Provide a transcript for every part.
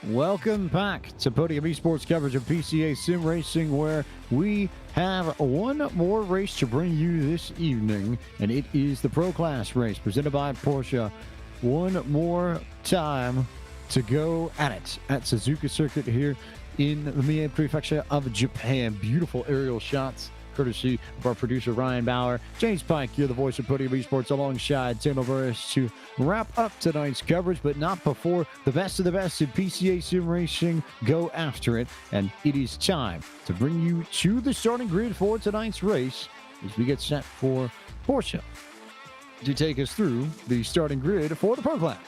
Welcome back to Podium Esports coverage of PCA Sim Racing, where we have one more race to bring you this evening, and it is the Pro Class race presented by Porsche. One more time to go at it at Suzuka Circuit here in the Mie Prefecture of Japan. Beautiful aerial shots courtesy of our producer Ryan Bauer. James Pike, you're the voice of Podium Esports alongside Tim Alvarez to wrap up tonight's coverage, but not before the best of the best in PCA Sim Racing go after it. And it is time to bring you to the starting grid for tonight's race as we get set for Porsche to take us through the starting grid for the Pro Class.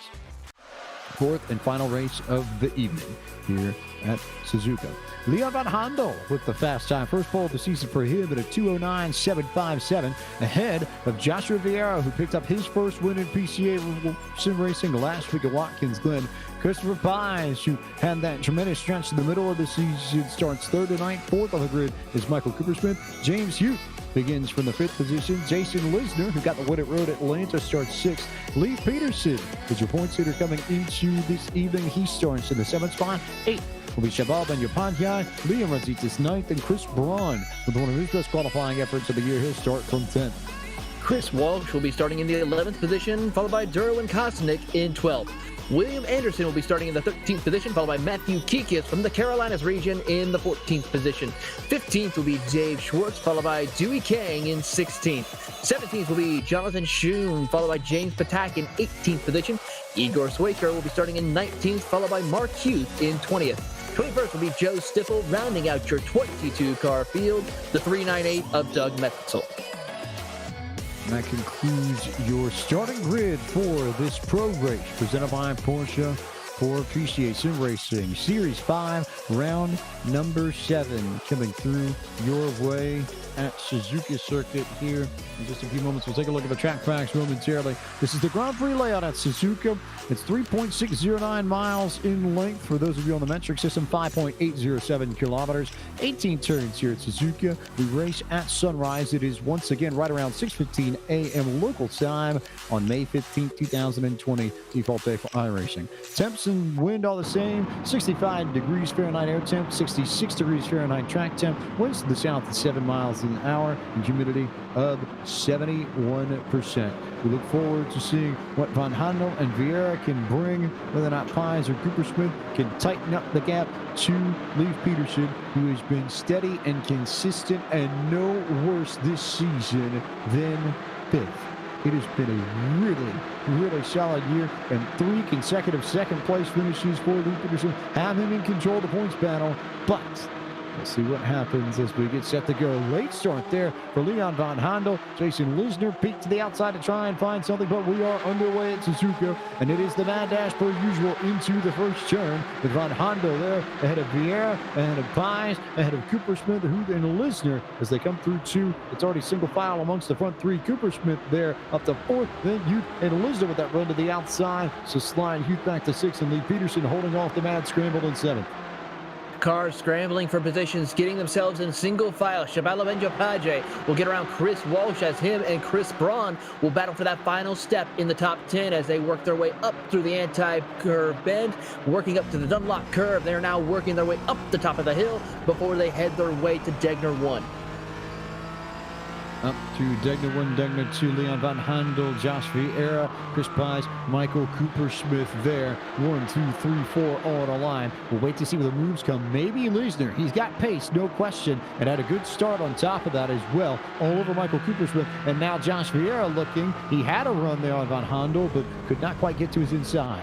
Fourth and final race of the evening here at Suzuka. Leon Van Handel with the fast time. First pole of the season for him at a 2:09.757, ahead of Joshua Vieira, who picked up his first win in PCA Sim Racing last week at Watkins Glen. Christopher Pines, who had that tremendous stretch in the middle of the season, starts third tonight. Fourth on the grid is Michael Coopersmith. James Hute begins from the fifth position. Jason Lisner, who got the win at Road Atlanta, starts sixth. Lee Peterson is your points leader coming into this evening. He starts in the seventh spot. Eighth will be Shabal Ben-Yopanjai. Liam Razitis ninth, and Chris Braun, with one of his best qualifying efforts of the year, he'll start from 10th. Chris Walsh will be starting in the 11th position, followed by Derwin Kosnick in 12th. William Anderson will be starting in the 13th position, followed by Matthew Kikias from the Carolinas region in the 14th position. 15th will be Dave Schwartz, followed by Dewey Kang in 16th. 17th will be Jonathan Schoon, followed by James Patak in 18th position. Igor Swaker will be starting in 19th, followed by Mark Hughes in 20th. 21st will be Joe Stiffel, rounding out your 22-car field, the 398 of Doug Metzel. And that concludes your starting grid for this pro race presented by Porsche for PCA Sim Racing. Series 5, round number 7, coming through your way at Suzuka Circuit here in just a few moments. We'll take a look at the track facts momentarily. This is the Grand Prix layout at Suzuka. It's 3.609 miles in length for those of you on the metric system, 5.807 kilometers, 18 turns here at Suzuka. We race at sunrise. It is once again right around 6:15 a.m. local time on May 15th, 2020, default day for iRacing. Temps and wind all the same, 65 degrees Fahrenheit air temp, 66 degrees Fahrenheit track temp, winds to the south at 7 miles an hour, and humidity of 71%. We look forward to seeing what Van Handel and Vieira can bring, whether or not Pines or Coopersmith can tighten up the gap to Leif Peterson, who has been steady and consistent and no worse this season than fifth. It has been a really solid year, and 3 consecutive second-place finishes for Leif Peterson have him in control of the points battle, but we'll see what happens as we get set to go. Late start there for Leon Van Handel. Jason Lisner peeked to the outside to try and find something, but we are underway at Suzuka, and it is the mad dash per usual into the first turn with Van Handel there ahead of Vieira, ahead of Pines, ahead of Coopersmith, Hood, and Lisner as they come through 2. It's already single file amongst the front 3. Coopersmith there up to 4th, then Hugh and Lisner with that run to the outside. So slide Hugh back to 6th, and Lee Peterson holding off the mad scramble in 7th. Cars scrambling for positions, getting themselves in single file. Shabala Benjopaje will get around Chris Walsh as him and Chris Braun will battle for that final step in the top 10 as they work their way up through the anti-curve bend, working up to the Dunlop curve. They're now working their way up the top of the hill before they head their way to Degner 1. Up to Degner 1, Degner 2, Leon Van Handel, Josh Vieira, Chris Pines, Michael Coopersmith there. 1, 2, 3, 4 all on a line. We'll wait to see where the moves come. Maybe Lisner. He's got pace, no question, and had a good start on top of that as well. All over Michael Coopersmith, and now Josh Vieira looking. He had a run there on Van Handel, but could not quite get to his inside.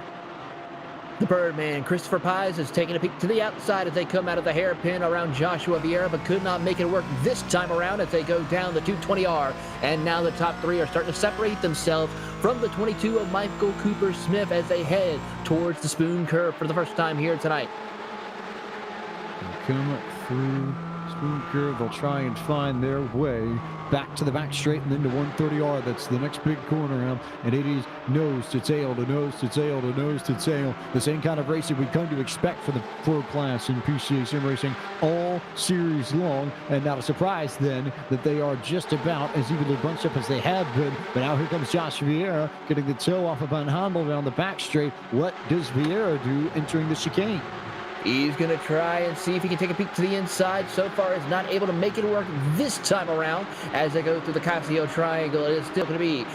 The Birdman, Christopher Pines, is taking a peek to the outside as they come out of the hairpin around Joshua Vieira, but could not make it work this time around as they go down the 220R. And now the top 3 are starting to separate themselves from the 22 of Michael Coopersmith as they head towards the Spoon Curve for the first time here tonight. Come through Spoon Curve. They'll try and find their way back to the back straight and then to 130R. That's the next big corner around, and it is nose to tail to nose to tail to nose to tail. The same kind of race that we've come to expect for the pro class in PCA Sim Racing all series long, and not a surprise then that they are just about as evenly bunched up as they have been. But now here comes Josh Vieira getting the toe off of Van Handel around the back straight. What does Vieira do entering the chicane? He's going to try and see if he can take a peek to the inside. So far, is not able to make it work this time around. As they go through the Casio triangle, it is still going to be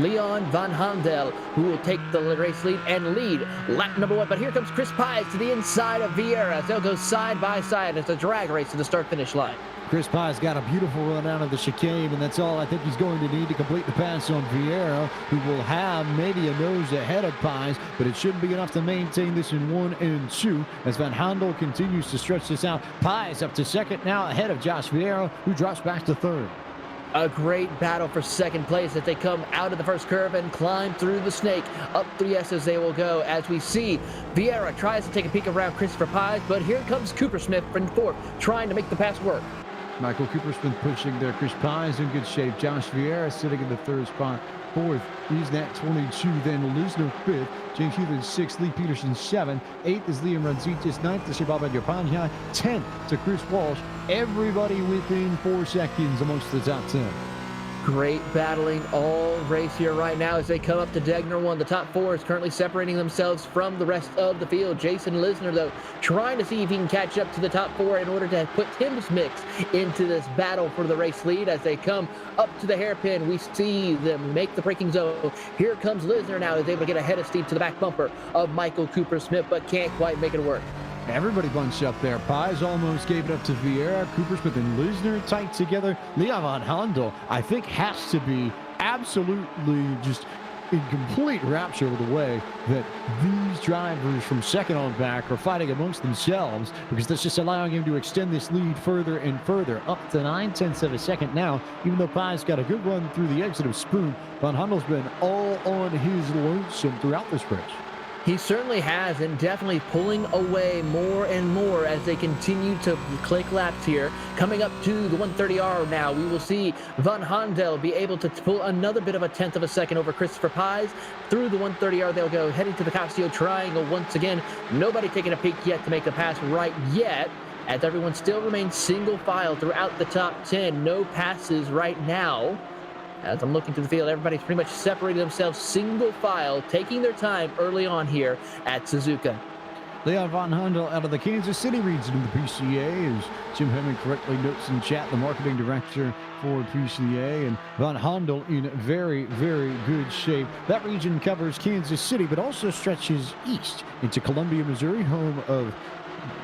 Leon Van Handel, who will take the race lead and lead lap number 1. But here comes Chris Pies to the inside of Vieira. They'll go side by side as a drag race to the start-finish line. Chris Pies got a beautiful run out of the chicane, and that's all I think he's going to need to complete the pass on Vieira, who will have maybe a nose ahead of Pies, but it shouldn't be enough to maintain this in 1 and 2 as Van Handel continues to stretch this out. Pies up to second now ahead of Josh Vieira, who drops back to third. A great battle for second place as they come out of the first curve and climb through the snake. Up 3 S's they will go as we see Vieira tries to take a peek around Christopher Pies, but here comes Cooper Smith from fourth, trying to make the pass work. Michael Coopersmith pushing there. Chris Pies in good shape. Josh Vieira sitting in the third spot. Fourth, he's at 22. Then Lisner fifth. James Hewlin sixth. Lee Peterson seventh. Eighth is Liam Ranzitis. Ninth is Shababa Yapanya. 10th to Chris Walsh. Everybody within 4 seconds amongst the top 10. Great battling all race here right now as they come up to Degner 1. The top 4 is currently separating themselves from the rest of the field. Jason Lisner, though, trying to see if he can catch up to the top 4 in order to put Tim's mix into this battle for the race lead. As they come up to the hairpin, we see them make the braking zone. Here comes Lisner now, is able to get ahead of Steve to the back bumper of Michael Cooper Smith, but can't quite make it work. Everybody bunched up there. Pies almost gave it up to Vieira. Coopersmith and Lisner tight together. Leon Van Handel, I think, has to be absolutely just in complete rapture with the way that these drivers from second on back are fighting amongst themselves, because that's just allowing him to extend this lead further and further, up to 9/10 of a second now. Even though Pies got a good run through the exit of Spoon, Van Handel's been all on his lonesome throughout this race. He certainly has, and definitely pulling away more and more as they continue to click laps here. Coming up to the 130R now, we will see Van Handel be able to pull another bit of a 1/10 of a second over Christopher Pies. Through the 130R, they'll go heading to the Casio triangle once again. Nobody taking a peek yet to make the pass right yet, as everyone still remains single file throughout the top 10. No passes right now. As I'm looking through the field, everybody's pretty much separated themselves single file, taking their time early on here at Suzuka. Leon Van Handel out of the Kansas City region of the PCA, as Jim Hemming correctly notes in chat, the marketing director for PCA. And Van Handel in very, very good shape. That region covers Kansas City, but also stretches east into Columbia, Missouri, home of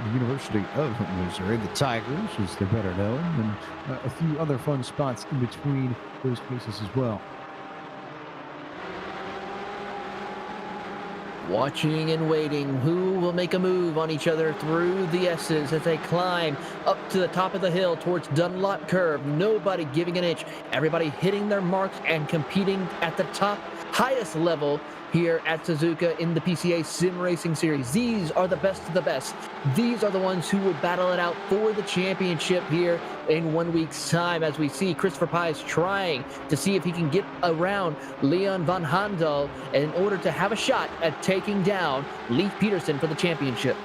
the University of Missouri, the Tigers, as they're better known, and a few other fun spots in between those places as well. Watching and waiting, who will make a move on each other through the S's as they climb up to the top of the hill towards Dunlop Curve. Nobody giving an inch. Everybody hitting their marks and competing at the top, highest level here at Suzuka in the PCA Sim Racing Series. These are the best of the best. These are the ones who will battle it out for the championship here in 1 week's time, as we see Christopher Pies trying to see if he can get around Leon Van Handel in order to have a shot at taking down Leif Peterson for the championship.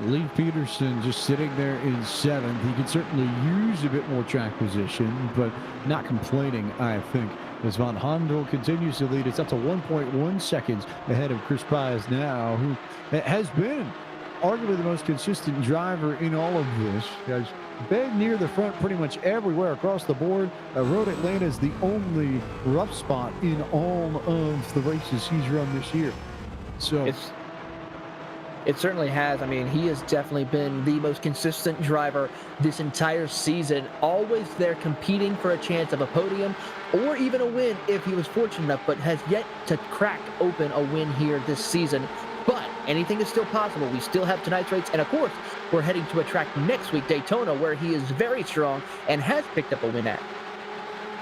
Leif Peterson just sitting there in 7th. He could certainly use a bit more track position, but not complaining, I think. As Van Handel continues to lead, it's up to 1.1 seconds ahead of Chris Pies now, who has been arguably the most consistent driver in all of this. Has been near the front pretty much everywhere across the board. Road Atlanta is the only rough spot in all of the races he's run this year. So It certainly has. I mean, he has definitely been the most consistent driver this entire season. Always there competing for a chance of a podium or even a win if he was fortunate enough, but has yet to crack open a win here this season. But anything is still possible. We still have tonight's race. And of course, we're heading to a track next week, Daytona, where he is very strong and has picked up a win at.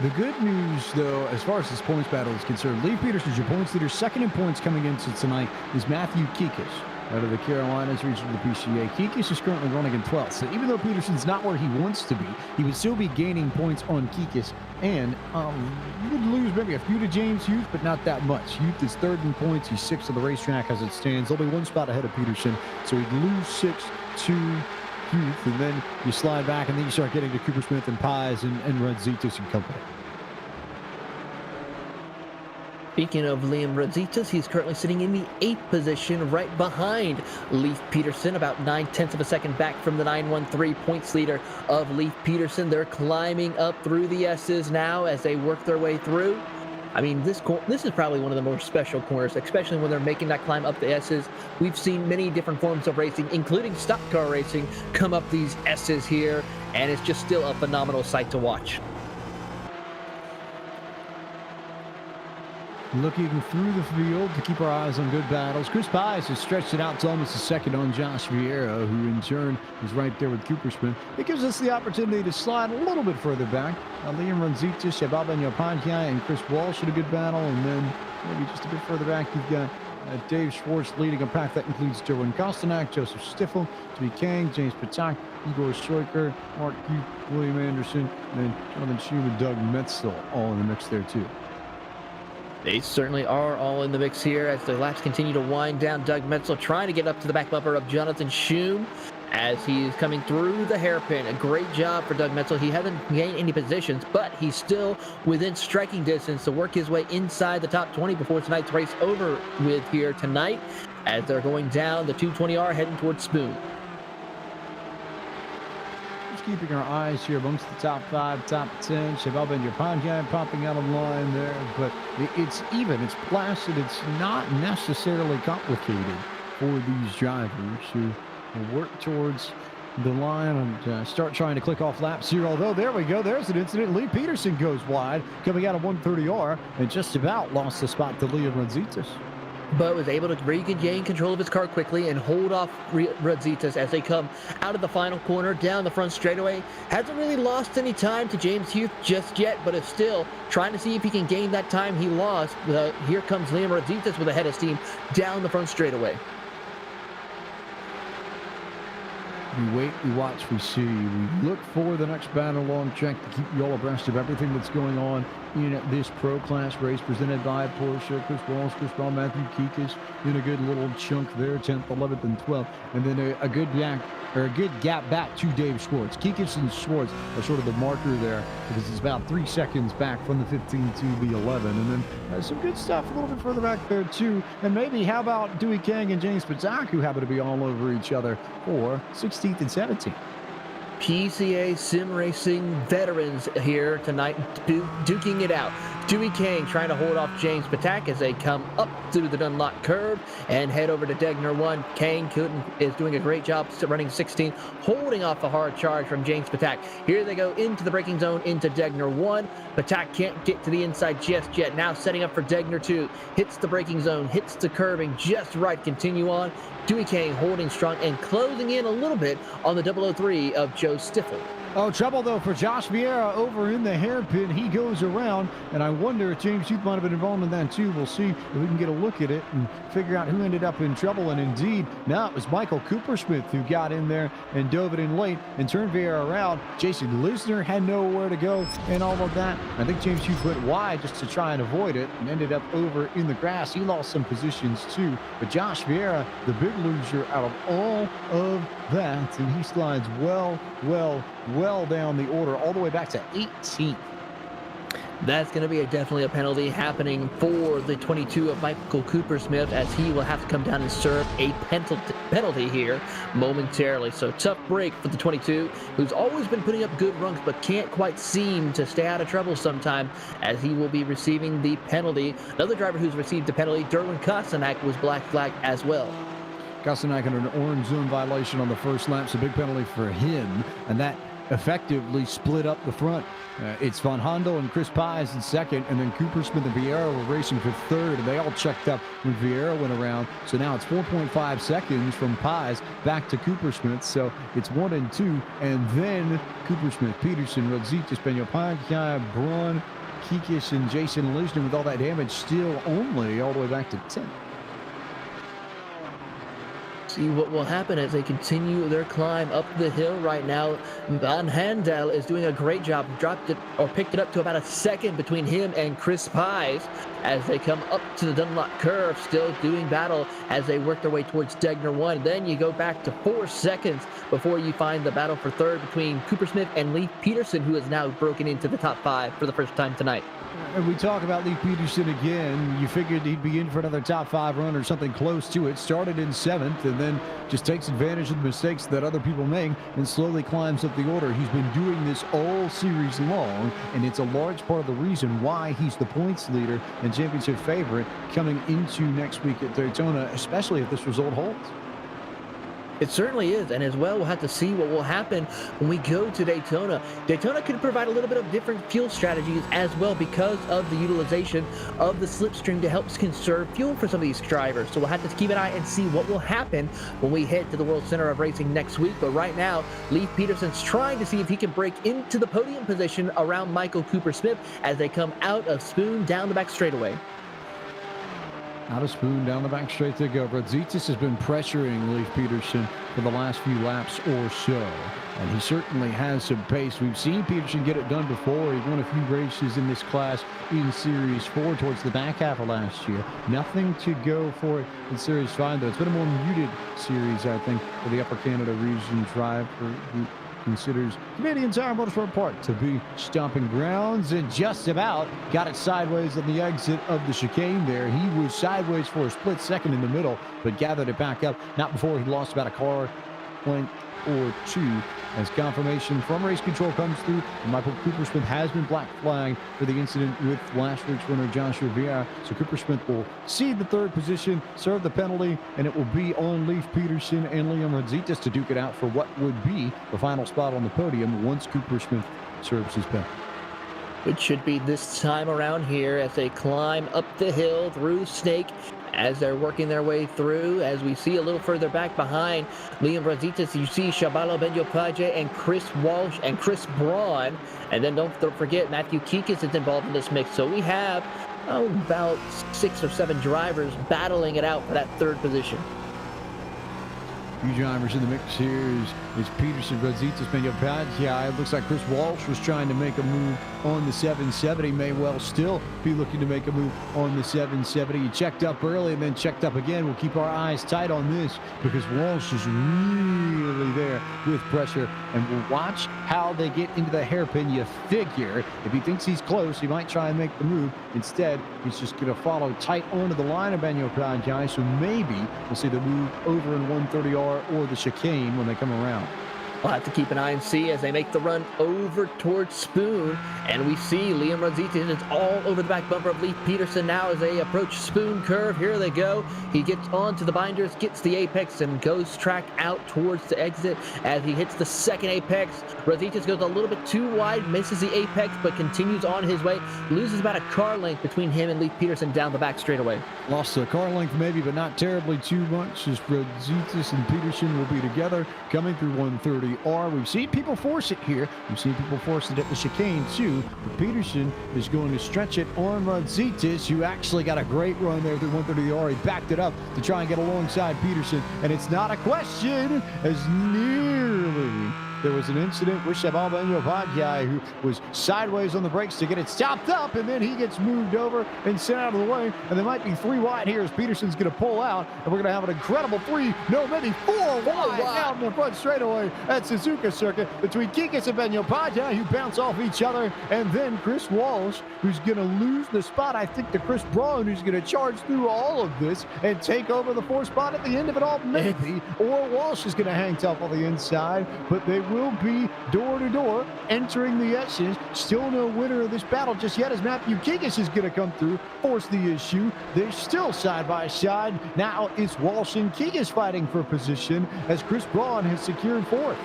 The good news, though, as far as this points battle is concerned, Leif Peterson's your points leader. Second in points coming into tonight is Matthew Kikas out of the Carolinas region of the PCA. Kikas is currently running in 12th. So even though Peterson's not where he wants to be, he would still be gaining points on Kikas. And you would lose maybe a few to James Hughes, but not that much. Hughes is 3rd in points. He's 6th on the racetrack as it stands. Only 1 spot ahead of Peterson. So he'd lose 6 to Hughes. And then you slide back, and then you start getting to Cooper Smith and Pies and Ranzitis and company. Speaking of Liam Rositas, he's currently sitting in the 8th position right behind Leif Peterson, about 9/10 of a second back from the 913 points leader of Leif Peterson. They're climbing up through the S's now as they work their way through. I mean, this is probably one of the more special corners, especially when they're making that climb up the S's. We've seen many different forms of racing, including stock car racing, come up these S's here, and it's just still a phenomenal sight to watch. Looking through the field to keep our eyes on good battles. Chris Pies has stretched it out to almost a second on Josh Vieira, who in turn is right there with Cooper Smith. It gives us the opportunity to slide a little bit further back. Liam Rositas, Shabab Yopantia, and Chris Walsh had a good battle. And then maybe just a bit further back, you've got Dave Schwartz leading a pack that includes Derwin Kostanak, Joseph Stiffel, Jimmy Kang, James Patak, Igor Schroeker, Mark Hugh, William Anderson, and then Jonathan Shum and Doug Metzel all in the mix there too. They certainly are all in the mix here as the laps continue to wind down. Doug Metzel trying to get up to the back bumper of Jonathan Shum as he's coming through the hairpin. A great job for Doug Metzel. He hasn't gained any positions, but he's still within striking distance to work his way inside the top 20 before tonight's race over with here tonight as they're going down the 220R heading towards Spoon. Keeping our eyes here amongst the top 5, top 10. Shabab and Yopantia popping out of line there, but it's even, it's placid, it's not necessarily complicated for these drivers who work towards the line and start trying to click off laps here. Although, there we go, there's an incident. Lee Peterson goes wide, coming out of 130R, and just about lost the spot to Liam Rositas. But was able to regain control of his car quickly and hold off Rositas as they come out of the final corner down the front straightaway. Hasn't really lost any time to James Hughes just yet, but is still trying to see if he can gain that time he lost. Here comes Liam Rositas with a head of steam down the front straightaway. We wait, we watch, we see. We look for the next battle along track to keep you all abreast of everything that's going on in this Pro Class race presented by Porsche. Chris Walsh, Chris Ball, Matthew Kikas in a good little chunk there, 10th, 11th, and 12th. And then a good gap back to Dave Schwartz. Kikas and Schwartz are sort of the marker there because it's about 3 seconds back from the 15 to the 11. And then some good stuff a little bit further back there too. And maybe how about Dewey Kang and James Patak, who happen to be all over each other for 16th and 17th. PCA sim racing veterans here tonight, duking it out. Dewey Kang trying to hold off James Patak as they come up through the Dunlop curve and head over to Degner 1. Kang is doing a great job running 16, holding off a hard charge from James Patak. Here they go into the braking zone into Degner 1. Patak can't get to the inside just yet. Now setting up for Degner 2. Hits the braking zone, hits the curbing just right. Continue on. Dewey Kang holding strong and closing in a little bit on the 003 of Joe Stiffel. Oh, trouble, though, for Josh Vieira over in the hairpin. He goes around, and I wonder if James Hughes might have been involved in that, too. We'll see if we can get a look at it and figure out who ended up in trouble. And indeed, now it was Michael Coopersmith who got in there and dove it in late and turned Vieira around. Jason Lisner had nowhere to go and all of that. I think James Hughes went wide just to try and avoid it and ended up over in the grass. He lost some positions, too. But Josh Vieira, the big loser out of all of that, and he slides well down the order all the way back to 18th. That's going to be definitely a penalty happening for the 22 of Michael Coopersmith as he will have to come down and serve a penalty here momentarily. So tough break for the 22, who's always been putting up good runs but can't quite seem to stay out of trouble sometime as he will be receiving the penalty. Another driver who's received the penalty, Derwin Kostanak, was black flagged as well. Kostanak under an orange zone violation on the first lap, so big penalty for him, and that effectively split up the front. It's Von Hondo and Chris Pies in second, and then Coopersmith and Vieira were racing for third, and they all checked up when Vieira went around. So now it's 4.5 seconds from Pies back to Coopersmith. So it's 1 and 2, and then Coopersmith, Peterson, Rositas, Benyopankia, Braun, Kikas, and Jason Lisner with all that damage still only all the way back to 10. see what will happen as they continue their climb up the hill right now. Van Handel is doing a great job. Picked it up to about a second between him and Chris Pies as they come up to the Dunlop curve, still doing battle as they work their way towards Degner 1. Then you go back to 4 seconds before you find the battle for third between Cooper Smith and Leif Peterson, who has now broken into the top 5 for the first time tonight. And we talk about Leif Peterson again. You figured he'd be in for another top 5 run or something close to it. Started in 7th and then just takes advantage of the mistakes that other people make and slowly climbs up the order. He's been doing this all series long, and it's a large part of the reason why he's the points leader and championship favorite coming into next week at Daytona, especially if this result holds. It certainly is, and as well, we'll have to see what will happen when we go to Daytona. Daytona could provide a little bit of different fuel strategies as well because of the utilization of the slipstream to help conserve fuel for some of these drivers. So we'll have to keep an eye and see what will happen when we head to the World Center of Racing next week. But right now, Leif Peterson's trying to see if he can break into the podium position around Michael Cooper Smith as they come out of Spoon down the back straightaway. Out of Spoon, down the back straight they go. Bradzitis has been pressuring Leif Peterson for the last few laps or so, and he certainly has some pace. We've seen Peterson get it done before. He won a few races in this class in Series 4 towards the back half of last year. Nothing to go for it in Series 5, though. It's been a more muted series, I think, for the Upper Canada region driver who considers Canadian Tire Motorsport Park to be stomping grounds, and just about got it sideways on the exit of the chicane there. He was sideways for a split second in the middle, but gathered it back up, not before he lost about a car length or 2 as confirmation from race control comes through. And Michael Cooper Smith has been black flagged for the incident with last week's winner Joshua Vieira. So Cooper Smith will cede the 3rd position, serve the penalty, and it will be on Leif Peterson and Liam Radzitis to duke it out for what would be the final spot on the podium once Cooper Smith serves his penalty. It should be this time around here as they climb up the hill through Snake as they're working their way through. As we see a little further back behind Liam Brazitas, you see Shabalo Benyopaje and Chris Walsh and Chris Braun. And then don't forget Matthew Kikas is involved in this mix. So we have about 6 or 7 drivers battling it out for that 3rd position. Few drivers in the mix here is Peterson, Brazitas, Benyopaje. It looks like Chris Walsh was trying to make a move on the 770. May well still be looking to make a move on the 770. He checked up early and then checked up again. We'll keep our eyes tight on this because Walsh is really there with pressure, and we'll watch how they get into the hairpin. You figure if he thinks he's close, he might try and make the move. Instead, he's just going to follow tight onto the line of Benyopaje. So maybe we'll see the move over in 130R or the chicane when they come around. We'll have to keep an eye and see as they make the run over towards Spoon. And we see Liam Radzitis is all over the back bumper of Leif Peterson now as they approach Spoon curve. Here they go. He gets onto the binders, gets the apex, and goes track out towards the exit as he hits the 2nd apex. Radzitis goes a little bit too wide, misses the apex, but continues on his way. Loses about a car length between him and Leif Peterson down the back straightaway. Lost a car length maybe, but not terribly too much, as Radzitis and Peterson will be together coming through 130R. We've seen people force it here. We've seen people force it at the chicane too. But Peterson is going to stretch it on Radzitis, who actually got a great run there through 130R. He backed it up to try and get alongside Peterson, and it's not a question as nearly there was an incident with Shabal Benyopaje, who was sideways on the brakes to get it stopped up, and then he gets moved over and sent out of the way. And there might be 3 wide here as Peterson's going to pull out, and we're going to have an incredible 3, no, maybe 4 wide down the front straightaway at Suzuka Circuit between Kikas and Benyopaje, who bounce off each other, and then Chris Walsh, who's going to lose the spot, I think, to Chris Braun, who's going to charge through all of this and take over the 4th spot at the end of it all, maybe. Or Walsh is going to hang tough on the inside, but they will be door to door entering the S's. Still no winner of this battle just yet as Matthew Kikas is going to come through, force the issue. They're still side by side. Now it's Walsh and Kikas fighting for position as Chris Braun has secured 4th.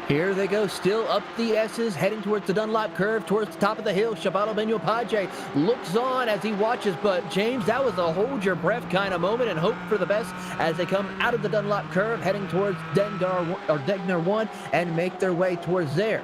Here they go, still up the S's, heading towards the Dunlop curve, towards the top of the hill. Shabalo Benyopaje looks on as he watches, but James, that was a hold your breath kind of moment and hope for the best as they come out of the Dunlop curve, heading towards Degner 1 and make their way towards there.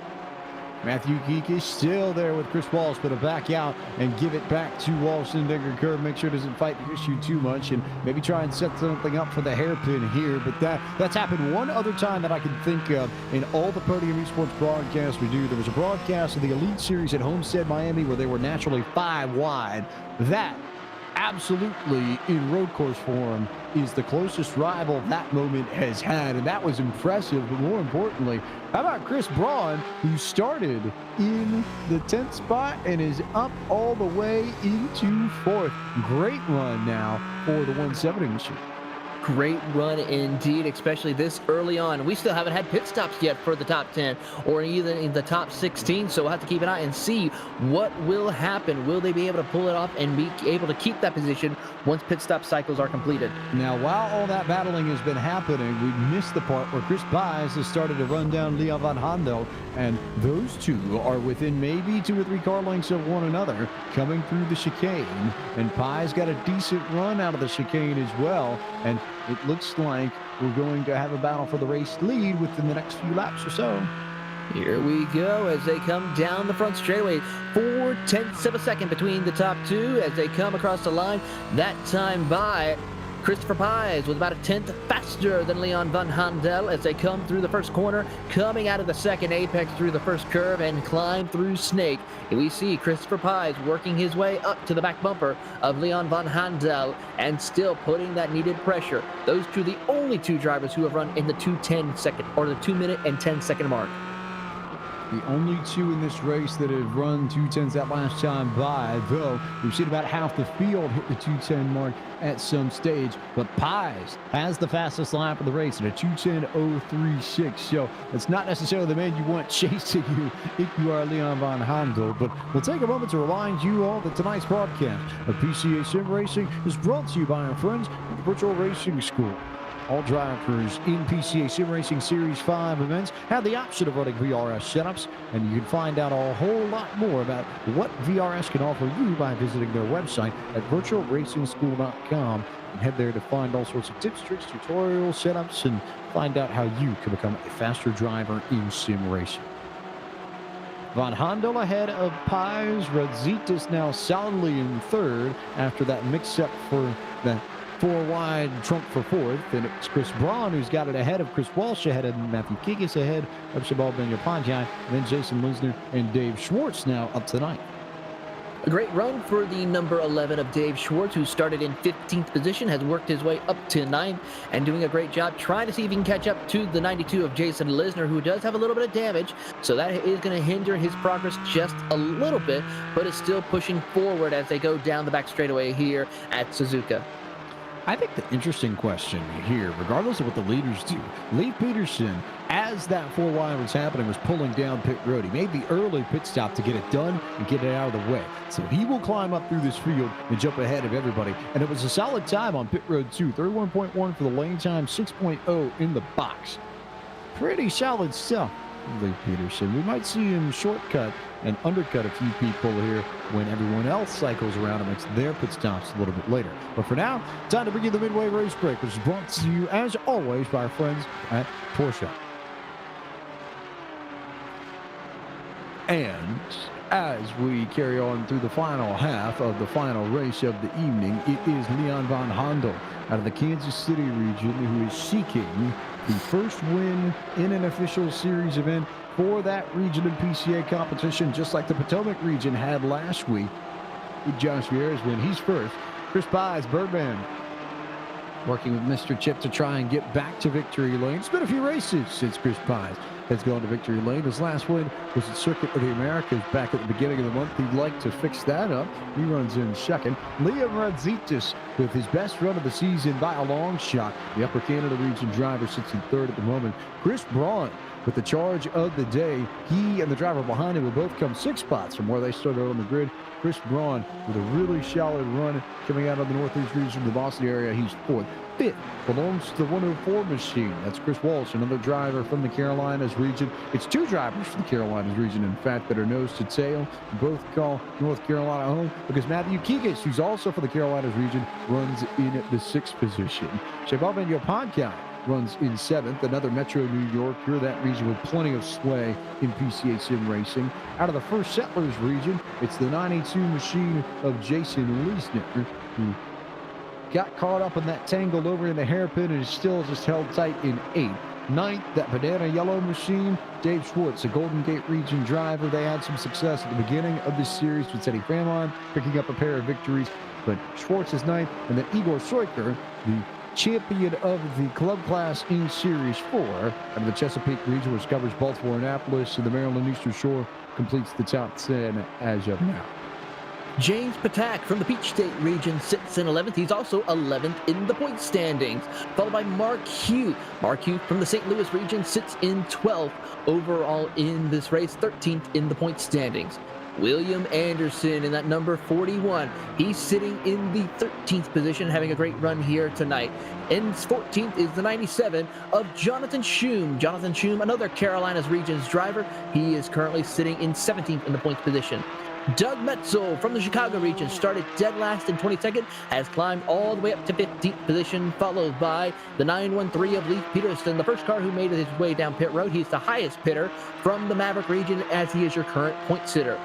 Matthew Geek is still there with Chris Walsh, but to back out and give it back to Walsh in the bigger curve. Make sure it doesn't fight the issue too much, and maybe try and set something up for the hairpin here. But that's happened one other time that I can think of in all the Podium Esports broadcasts we do. There was a broadcast of the Elite Series at Homestead, Miami, where they were naturally 5 wide. That absolutely, in road course form, is the closest rival that moment has had, and that was impressive. But more importantly, how about Chris Braun, who started in the 10th spot and is up all the way into 4th? Great run now for the 170 machine. Great run indeed, especially this early on. We still haven't had pit stops yet for the top 10 or even in the top 16, so we'll have to keep an eye and see what will happen. Will they be able to pull it off and be able to keep that position once pit stop cycles are completed? Now, while all that battling has been happening, we missed the part where Chris Baez has started to run down Leon Van Handel, and those two are within maybe 2 or 3 car lengths of one another coming through the chicane, and Pi's got a decent run out of the chicane as well, and it looks like we're going to have a battle for the race lead within the next few laps or so. Here we go as they come down the front straightaway. 0.4 of a second between the top 2 as they come across the line. That time by Christopher Pies with about a 1/10 faster than Leon Van Handel as they come through the first corner, coming out of the second apex through the first curve and climb through Snake. And we see Christopher Pies working his way up to the back bumper of Leon Van Handel and still putting that needed pressure. Those two, the only 2 drivers who have run in the 2:10 second or the 2-minute and 10-second mark. The only 2 in this race that have run 2:10s that last time by, though we've seen about half the field hit the 2:10 mark at some stage. But Pies has the fastest lap of the race at a 2:10.036. So it's not necessarily the man you want chasing you if you are Leon Van Handel. But we'll take a moment to remind you all that tonight's broadcast of PCA Sim Racing is brought to you by our friends at the Virtual Racing School. All drivers in PCA Sim Racing Series 5 events have the option of running VRS setups, and you can find out a whole lot more about what VRS can offer you by visiting their website at virtualracingschool.com. And head there to find all sorts of tips, tricks, tutorials, setups, and find out how you can become a faster driver in sim racing. Van Handel ahead of Pies. Radzitas now solidly in 3rd after that mix-up for the 4-wide trunk for 4th, and it's Chris Braun who's got it ahead of Chris Walsh, ahead of Matthew Kikis, ahead of Shabal Ben-Yapajai, and then Jason Lisner and Dave Schwartz now up to 9th. A great run for the number 11 of Dave Schwartz, who started in 15th position, has worked his way up to 9th, and doing a great job trying to see if he can catch up to the 92 of Jason Lisner, who does have a little bit of damage, so that is going to hinder his progress just a little bit, but is still pushing forward as they go down the back straightaway here at Suzuka. I think the interesting question here, regardless of what the leaders do, Lee Peterson, as that 4-wide was happening, was pulling down pit road. He made the early pit stop to get it done and get it out of the way. So he will climb up through this field and jump ahead of everybody. And it was a solid time on pit road too. 31.1 for the lane time, 6.0 in the box. Pretty solid stuff, Lee Peterson. We might see him shortcut and undercut a few people here when everyone else cycles around and makes their pit stops a little bit later. But for now, time to bring you the Midway Race Break, which is brought to you, as always, by our friends at Porsche. And as we carry on through the final half of the final race of the evening, it is Leon Van Handel out of the Kansas City region who is seeking the first win in an official series event for that region in PCA competition, just like the Potomac region had last week with Josh Vieira's win. He's first. Chris Pies, Birdman, working with Mr. Chip to try and get back to victory lane. It's been a few races since Chris Pies has gone to victory lane. His last win was at Circuit of the Americas back at the beginning of the month. He'd like to fix that up. He runs in second. Liam Radzitas with his best run of the season by a long shot. The Upper Canada region driver sits in 3rd at the moment. Chris Braun with the charge of the day. He and the driver behind him will both come 6 spots from where they started on the grid. Chris Braun with a really solid run coming out of the Northeast region of the Boston area. He's 4th. 5th belongs to the 104 machine. That's Chris Walsh, another driver from the Carolinas region. It's 2 drivers from the Carolinas region, in fact, that are nose to tail. Both call North Carolina home because Matthew Kikis, who's also for the Carolinas region, runs in the 6th position. Shabal Ben-Yapajai runs in 7th. Another Metro New Yorker, that region with plenty of sway in PCA Sim Racing. Out of the First Settlers region, it's the 92 machine of Jason Leisner, who got caught up in that tangled over in the hairpin and is still just held tight in 8th. 9th, that banana yellow machine, Dave Schwartz, a Golden Gate region driver. They had some success at the beginning of this series with Teddy Famon picking up a pair of victories, but Schwartz is 9th, and then Igor Soiker, the champion of the club class in Series 4 out of the Chesapeake region, which covers Baltimore, Annapolis, and the Maryland Eastern Shore, completes the top 10 as of now. James Patak from the Peach State region sits in 11th. He's also 11th in the point standings, followed by Mark Hugh. Mark Hugh from the St. Louis region sits in 12th overall in this race, 13th in the point standings. William Anderson in that number 41. He's sitting in the 13th position, having a great run here tonight. In 14th is the 97 of Jonathan Schum. Jonathan Schum, another Carolinas regions driver. He is currently sitting in 17th in the points position. Doug Metzel from the Chicago region started dead last in 22nd, has climbed all the way up to 15th position, followed by the 913 of Leif Peterson, the first car who made his way down pit road. He's the highest pitter from the Maverick region, as he is your current point sitter.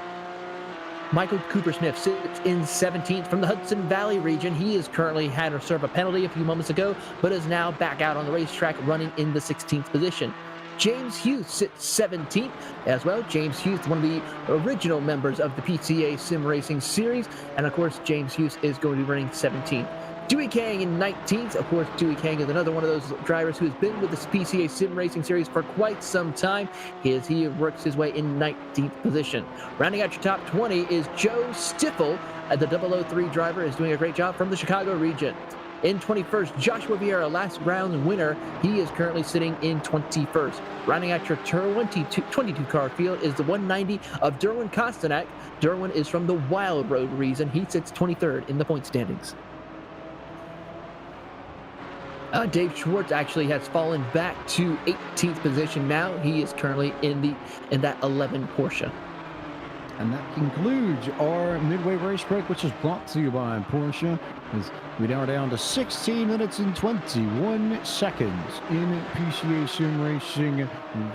Michael Cooper-Smith sits in 17th from the Hudson Valley region. He has currently had to serve a penalty a few moments ago, but is now back out on the racetrack running in the 16th position. James Hughes sits 17th as well. James Hughes, one of the original members of the PCA Sim Racing Series. And of course, James Hughes is going to be running 17th. Dewey Kang in 19th. Of course, Dewey Kang is another one of those drivers who has been with the PCA Sim Racing Series for quite some time, as he works his way in 19th position. Rounding out your top 20 is Joe Stiffel. The 003 driver is doing a great job from the Chicago region. In 21st, Joshua Vieira, last round winner. He is currently sitting in 21st. Rounding out your 22 car field is the 190 of Derwin Kostanek. Derwin is from the Wild Road region. He sits 23rd in the point standings. Dave Schwartz actually has fallen back to 18th position now. He is currently in that 11 Porsche. And that concludes our Midway race break, which is brought to you by Porsche. As we now are down to 16 minutes and 21 seconds in PCA Sim Racing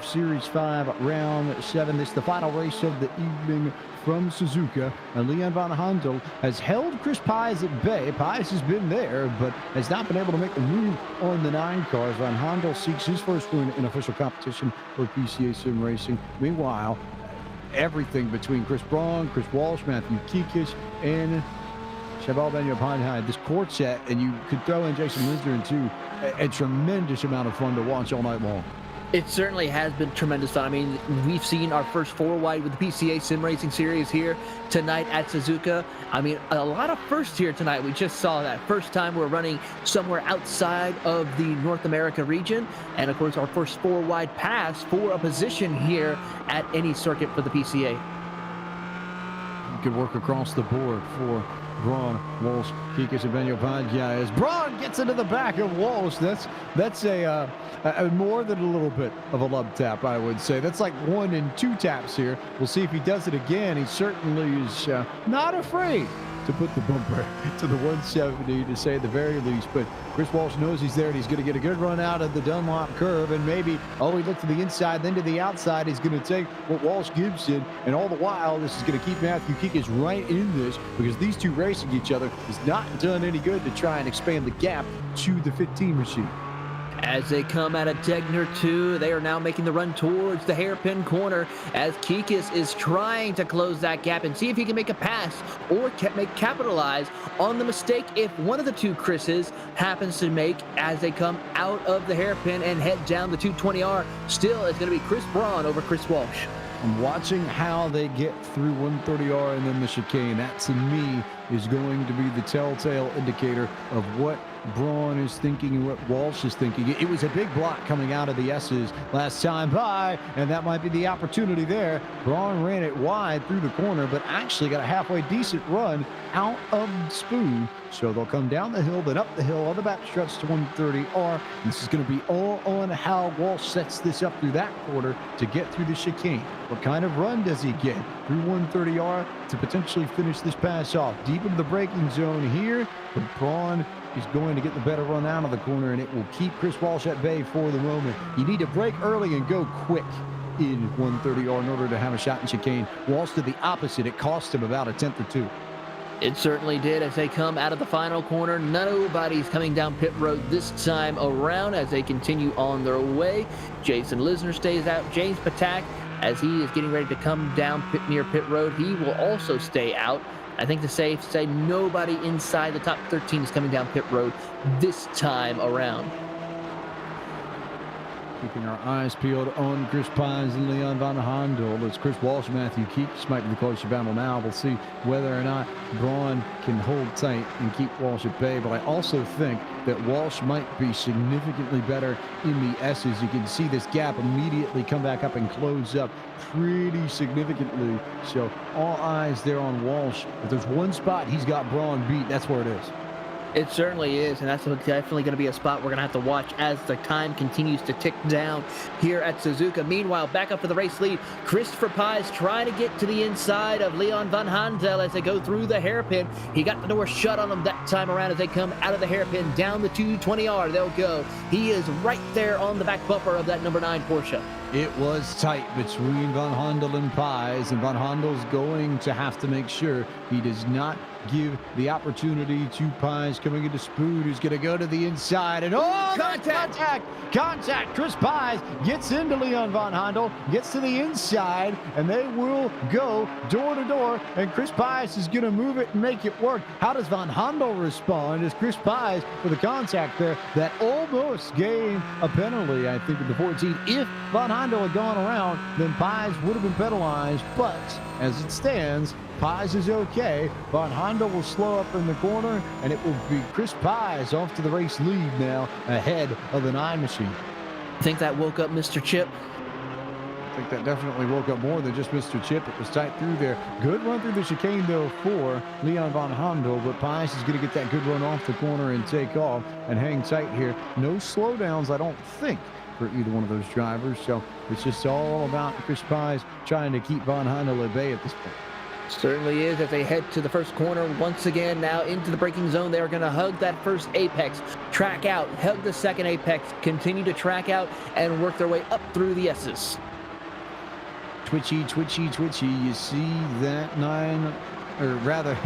Series 5, Round 7. This is the final race of the evening from Suzuka. And Leon Van Handel has held Chris Pies at bay. Pies has been there, but has not been able to make a move on the 9 cars. Van Handel seeks his first win in official competition for PCA Sim Racing. Meanwhile, everything between Chris Braun, Chris Walsh, Matthew Kikis, and Cheval Benyo-Pinehide, this quartet, and you could throw in Jason Linder into a tremendous amount of fun to watch all night long. It certainly has been tremendous fun. I mean, we've seen our first 4 wide with the PCA Sim Racing Series here tonight at Suzuka. I mean, a lot of firsts here tonight. We just saw that first time we're running somewhere outside of the North America region. And of course, our first 4 wide pass for a position here at any circuit for the PCA. Good work across the board for Braun, Walsh, Kikis, and Benyo-Pinehide. As Braun gets into the back of Walsh, that's a more than a little bit of a love tap, I would say. That's like 1 and 2 taps here. We'll see if he does it again. He certainly is not afraid to put the bumper to the 170, to say at the very least. But Chris Walsh knows he's there, and he's going to get a good run out of the Dunlop curve. And maybe, he looked to the inside, then to the outside. He's going to take what Walsh gives him. And all the while, this is going to keep Matthew Kikis right in this, because these two racing each other has not done any good to try and expand the gap to the 15 machine. As they come out of Degner 2, they are now making the run towards the hairpin corner, as Kikis is trying to close that gap and see if he can make a pass or capitalize on the mistake if one of the 2 Chris's happens to make as they come out of the hairpin and head down the 220R. Still, it's going to be Chris Braun over Chris Walsh. I'm watching how they get through 130R and then the chicane. That, to me, is going to be the telltale indicator of what Braun is thinking and what Walsh is thinking. It was a big block coming out of the S's last time by, and that might be the opportunity there. Braun ran it wide through the corner, but actually got a halfway decent run out of Spoon. So they'll come down the hill, then up the hill on the back stretch to 130R. This is going to be all on how Walsh sets this up through that quarter to get through the chicane. What kind of run does he get through 130R to potentially finish this pass off? Deep into the braking zone here, but Braun is going to get the better run out of the corner, and it will keep Chris Walsh at bay for the moment. You need to break early and go quick in 130R in order to have a shot in chicane. Walsh did the opposite. It cost him about a tenth or two. It certainly did as they come out of the final corner. Nobody's coming down pit road this time around as they continue on their way. Jason Lisner stays out. James Patak, as he is getting ready to come down near pit road, he will also stay out. I think the safe say nobody inside the top 13 is coming down pit road this time around. Keeping our eyes peeled on Chris Pines and Leon Van Handel. It's Chris Walsh and Matthew Keeks might be the closer battle now. We'll see whether or not Braun can hold tight and keep Walsh at bay. But I also think that Walsh might be significantly better in the S's. You can see this gap immediately come back up and close up pretty significantly. So all eyes there on Walsh. If there's one spot he's got Braun beat, that's where it is. It certainly is, and that's definitely going to be a spot we're going to have to watch as the time continues to tick down here at Suzuka. Meanwhile, back up for the race lead, Christopher Pies trying to get to the inside of Leon Van Handel as they go through the hairpin. He got the door shut on him that time around as they come out of the hairpin down the 220R. They'll go. He is right there on the back bumper of that number 9 Porsche. It was tight between Van Handel and Pies, and Van Handel's going to have to make sure he does not give the opportunity to Pies coming into Spoon, who's going to go to the inside, and contact. Chris Pies gets into Leon Van Handel, gets to the inside, and they will go door to door, and Chris Pies is going to move it and make it work. How does Van Handel respond as Chris Pies with a contact there that almost gave a penalty, I think, in the 14. If Van Handel had gone around, then Pies would have been penalized, but as it stands, Pies is okay. Van Handel will slow up in the corner, and it will be Chris Pies off to the race lead now, ahead of the 9 machine. I think that woke up Mr. Chip. I think that definitely woke up more than just Mr. Chip. It was tight through there. Good run through the chicane, though, for Leon Van Handel, but Pies is going to get that good run off the corner and take off and hang tight here. No slowdowns, I don't think, for either one of those drivers, so it's just all about Chris Pies trying to keep Van Handel at bay at this point. Certainly is as they head to the first corner once again now into the braking zone. They are going to hug that first apex, track out, hug the second apex, continue to track out and work their way up through the S's. Twitchy. You see that 9, or rather,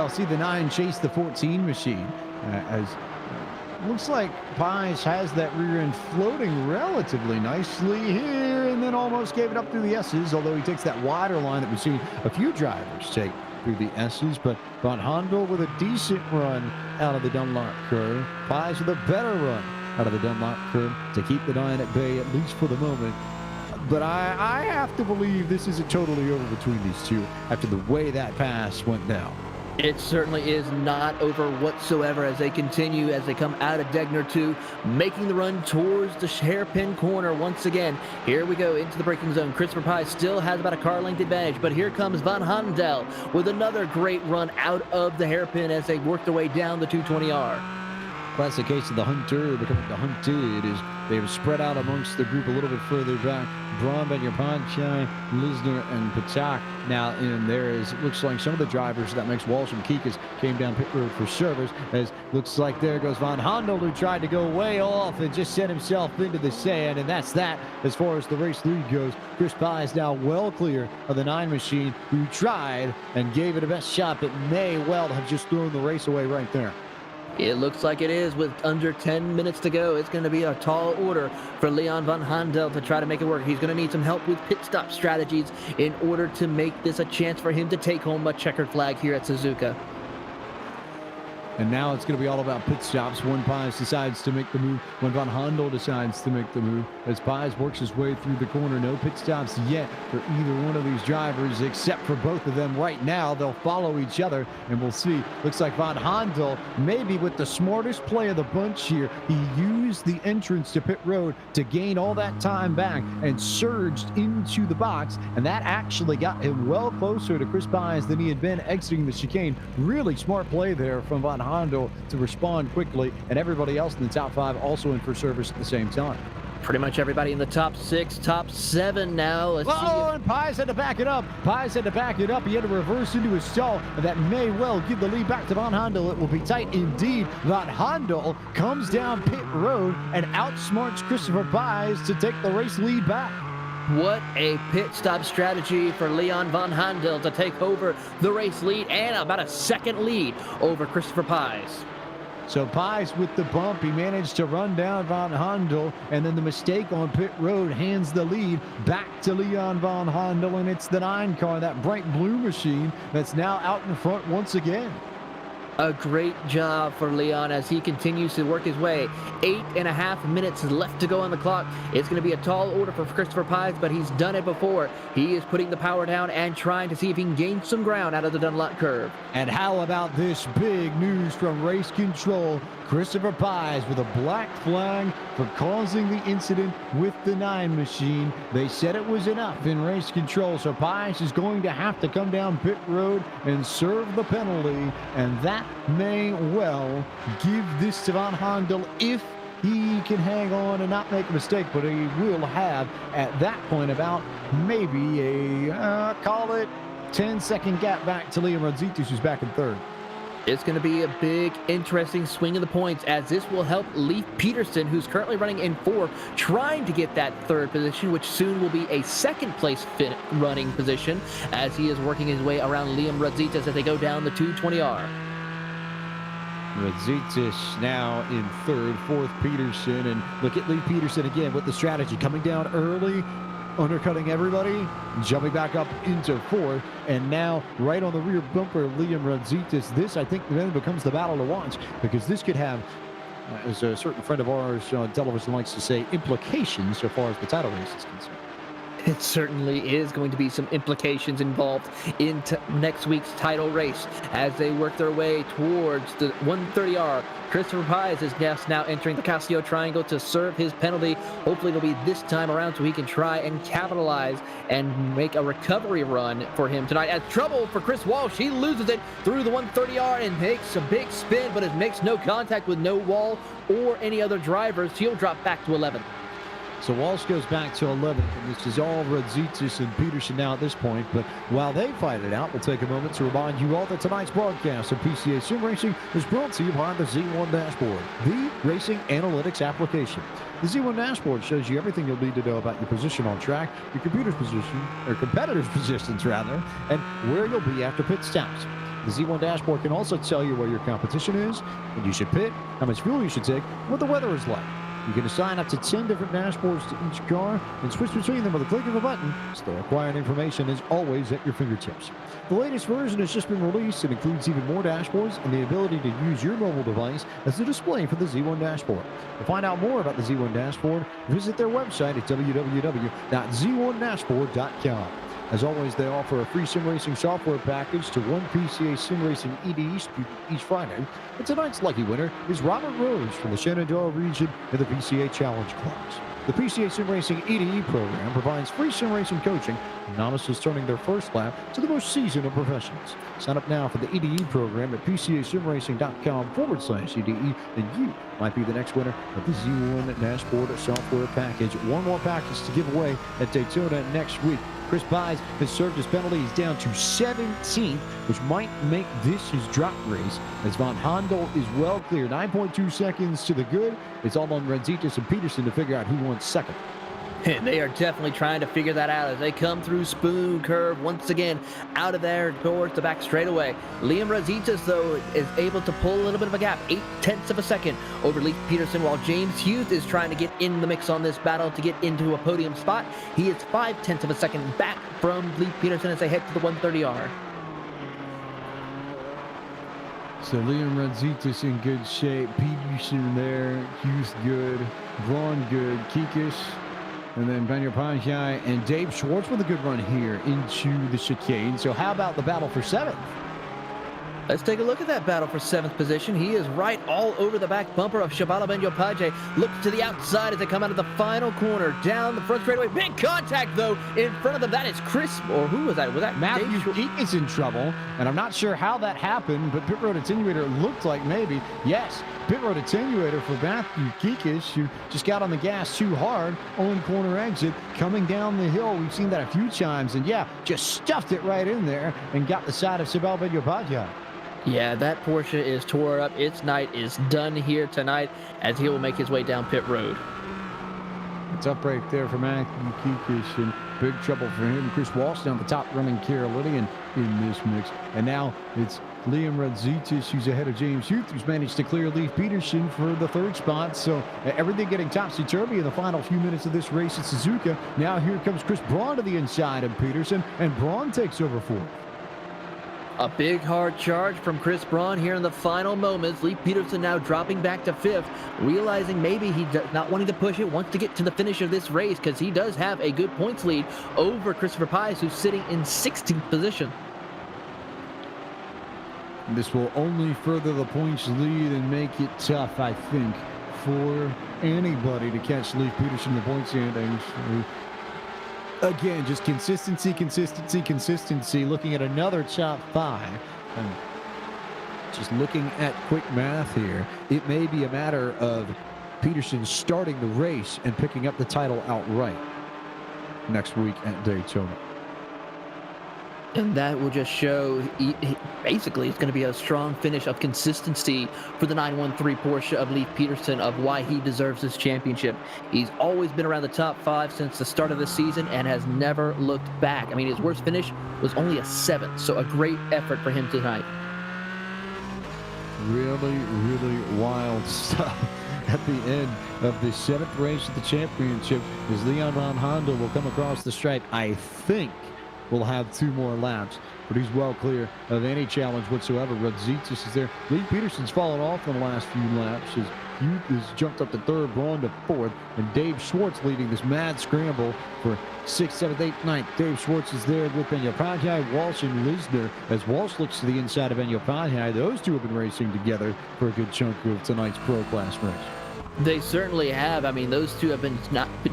see the 9 chase the 14 machine as looks like Pies has that rear end floating relatively nicely here, and then almost gave it up through the S's, although he takes that wider line that we've seen a few drivers take through the S's. But Van Handel with a decent run out of the Dunlop curve. Pies with a better run out of the Dunlop curve to keep the 9 at bay, at least for the moment. But I have to believe this isn't totally over between these two after the way that pass went down. It certainly is not over whatsoever as they continue, as they come out of Degner 2, making the run towards the hairpin corner once again. Here we go into the braking zone. Christopher Pies still has about a car length advantage, but here comes Van Handel with another great run out of the hairpin as they work their way down the 220R. Classic case of the hunter becoming the hunted is they have spread out amongst the group a little bit further back. Braun, Benyapanchai, Lisner, and Patak now in there. As it looks like some of the drivers, that makes Walsh and Kikas, came down pit road for service. As looks like there goes Van Handel, who tried to go way off and just sent himself into the sand. And that's that as far as the race lead goes. Chris Pies now well clear of the 9 machine, who tried and gave it a best shot, but may well have just thrown the race away right there. It looks like it is with under 10 minutes to go. It's going to be a tall order for Leon Van Handel to try to make it work. He's going to need some help with pit stop strategies in order to make this a chance for him to take home a checkered flag here at Suzuka. And now it's going to be all about pit stops when Pies decides to make the move, when Van Handel decides to make the move. As Pies works his way through the corner, no pit stops yet for either one of these drivers, except for both of them right now. They'll follow each other, and we'll see. Looks like Van Handel, maybe with the smartest play of the bunch here, he used the entrance to pit road to gain all that time back and surged into the box, and that actually got him well closer to Chris Pies than he had been exiting the chicane. Really smart play there from Van Handel to respond quickly, and everybody else in the top 5 also in for service at the same time. Pretty much everybody in the top 6, top 7 now. Let's see. And Pies had to back it up. Pies had to back it up. He had to reverse into his stall. And that may well give the lead back to Von Handel. It will be tight indeed. Von Handel comes down pit road and outsmarts Christopher Pies to take the race lead back. What a pit stop strategy for Leon Von Handel to take over the race lead and about a second lead over Christopher Pies. So Pies with the bump, he managed to run down Von Handel, and then the mistake on pit road hands the lead back to Leon Von Handel, and it's the 9 car, that bright blue machine, that's now out in front once again. A great job for Leon as he continues to work his way. 8.5 minutes left to go on the clock. It's going to be a tall order for Christopher Pies, but he's done it before. He is putting the power down and trying to see if he can gain some ground out of the Dunlop curve. And how about this big news from race control? Christopher Pies with a black flag for causing the incident with the 9 machine. They said it was enough in race control, so Pies is going to have to come down pit road and serve the penalty, and that may well give this to Von Handel if he can hang on and not make a mistake, but he will have at that point about maybe a call it 10-second gap back to Liam Rodzitis, who's back in 3rd. It's going to be a big, interesting swing of the points as this will help Leif Peterson, who's currently running in 4th, trying to get that 3rd position, which soon will be a 2nd place running position as he is working his way around Liam Rodzitis as they go down the 220R. Rodzitis now in 3rd, 4th Peterson, and look at Leif Peterson again with the strategy, coming down early, undercutting everybody, jumping back up into 4th, and now right on the rear bumper, Liam Rodzitis. This, I think, then becomes the battle to watch, because this could have, as a certain friend of ours on television likes to say, implications so far as the title race is concerned. It certainly is going to be some implications involved in next week's title race as they work their way towards the 130R. Christopher Pies is just now entering the Casio Triangle to serve his penalty. Hopefully it'll be this time around so he can try and capitalize and make a recovery run for him tonight. As trouble for Chris Walsh, he loses it through the 130R and makes a big spin, but it makes no contact with no wall or any other drivers. He'll drop back to 11th. So Walsh goes back to 11th, and this is all Rodzitis and Peterson now at this point. But while they fight it out, we'll take a moment to remind you all that tonight's broadcast of PCA Sim Racing is brought to you by the Z1 Dashboard, the racing analytics application. The Z1 Dashboard shows you everything you'll need to know about your position on track, your computer's position, or competitors' positions rather, and where you'll be after pit stops. The Z1 Dashboard can also tell you where your competition is, when you should pit, how much fuel you should take, what the weather is like. You can assign up to 10 different dashboards to each car and switch between them with a click of a button, so the required information is always at your fingertips. The latest version has just been released and includes even more dashboards and the ability to use your mobile device as the display for the Z1 Dashboard. To find out more about the Z1 Dashboard, visit their website at www.z1dashboard.com. As always, they offer a free sim racing software package to one PCA Sim Racing EDE student each Friday. And tonight's lucky winner is Robert Rose from the Shenandoah region in the PCA Challenge class. The PCA Sim Racing EDE program provides free sim racing coaching from novices turning their first lap to the most seasoned of professionals. Sign up now for the EDE program at PCASimRacing.com/EDE, and you might be the next winner of the Z1 Dashboard software package. One more package to give away at Daytona next week. Chris Pies has served his penalty. He's down to 17th, which might make this his drop race, as Von Handel is well clear. 9.2 seconds to the good. It's all on Rodzitis and Peterson to figure out who won second. They are definitely trying to figure that out as they come through Spoon Curve once again out of there towards the back straightaway. Liam Rodzitis, though, is able to pull a little bit of a gap, 0.8 of a second over Leif Peterson, while James Hughes is trying to get in the mix on this battle to get into a podium spot. He is 0.5 of a second back from Leif Peterson as they head to the 130R. So Liam Rodzitis in good shape, Peterson there, Hughes good, Braun good, Kikis, and then Benio Pajai and Dave Schwartz with a good run here into the chicane. So how about the battle for 7th? Let's take a look at that battle for 7th position. He is right all over the back bumper of Shabala Ben-Yopaje. Look to the outside as they come out of the final corner. Down the front straightaway. Big contact, though, in front of them. That is Chris, or who was that? Was that Matthew Geek is in trouble, and I'm not sure how that happened, but pit road attenuator looked like maybe. Yes, pit road attenuator for Matthew Geekish, who just got on the gas too hard on corner exit, coming down the hill. We've seen that a few times, and yeah, just stuffed it right in there and got the side of Shabala Ben-Yopaje. Yeah, that Porsche is tore up. Its night is done here tonight as he will make his way down pit road. It's up right there for Matthew Geekish, and big trouble for him. Chris Walsh down the top running Carolinian in this mix. And now it's Liam Radzitis, who's ahead of James Huth, who's managed to clear Leif Peterson for the 3rd spot. So everything getting topsy-turvy in the final few minutes of this race at Suzuka. Now here comes Chris Braun to the inside of Peterson, and Braun takes over 4th. A big hard charge from Chris Braun here in the final moments. Leif Peterson now dropping back to 5th, realizing maybe he not wanting to push it, wants to get to the finish of this race because he does have a good points lead over Christopher Pies, who's sitting in 16th position. This will only further the points lead and make it tough, I think, for anybody to catch Leif Peterson in the point standings. Again, just consistency. Looking at another top 5. And just looking at quick math here, it may be a matter of Peterson starting the race and picking up the title outright next week at Daytona. And that will just show, basically, it's going to be a strong finish of consistency for the 913 Porsche of Leif Peterson, of why he deserves this championship. He's always been around the top 5 since the start of the season and has never looked back. I mean, his worst finish was only a 7th, so a great effort for him tonight. Really, really wild stuff at the end of the 7th race of the championship as Leon Van Handel will come across the stripe. I think we'll have 2 more laps, but he's well clear of any challenge whatsoever. Radzitis is there. Leif Peterson's fallen off in the last few laps as Huth has jumped up to 3rd, Braun to 4th, and Dave Schwartz leading this mad scramble for 6th, 7th, 8th, 9th. Dave Schwartz is there with Ben-Yopaje, Walsh, and Lisner as Walsh looks to the inside of Ben-Yopaje. Those two have been racing together for a good chunk of tonight's Pro Class race. They certainly have. I mean, those two have been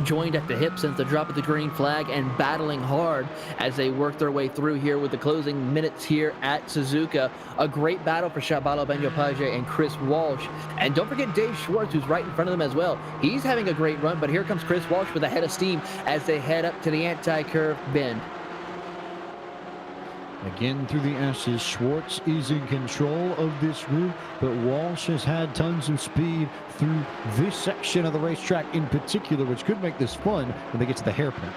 joined at the hip since the drop of the green flag and battling hard as they work their way through here with the closing minutes here at Suzuka. A great battle for Shabala Ben-Yopaje and Chris Walsh. And don't forget Dave Schwartz, who's right in front of them as well. He's having a great run, but here comes Chris Walsh with a head of steam as they head up to the anti-curve bend. Again through the S's, Schwartz is in control of this group, but Walsh has had tons of speed through this section of the racetrack in particular, which could make this fun when they get to the hairpin.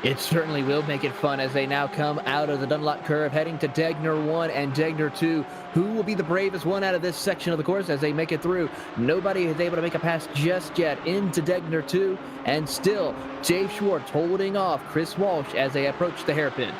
It certainly will make it fun as they now come out of the Dunlop curve, heading to Degner 1 and Degner 2. Who will be the bravest one out of this section of the course as they make it through? Nobody is able to make a pass just yet into Degner 2, and still Dave Schwartz holding off Chris Walsh as they approach the hairpin.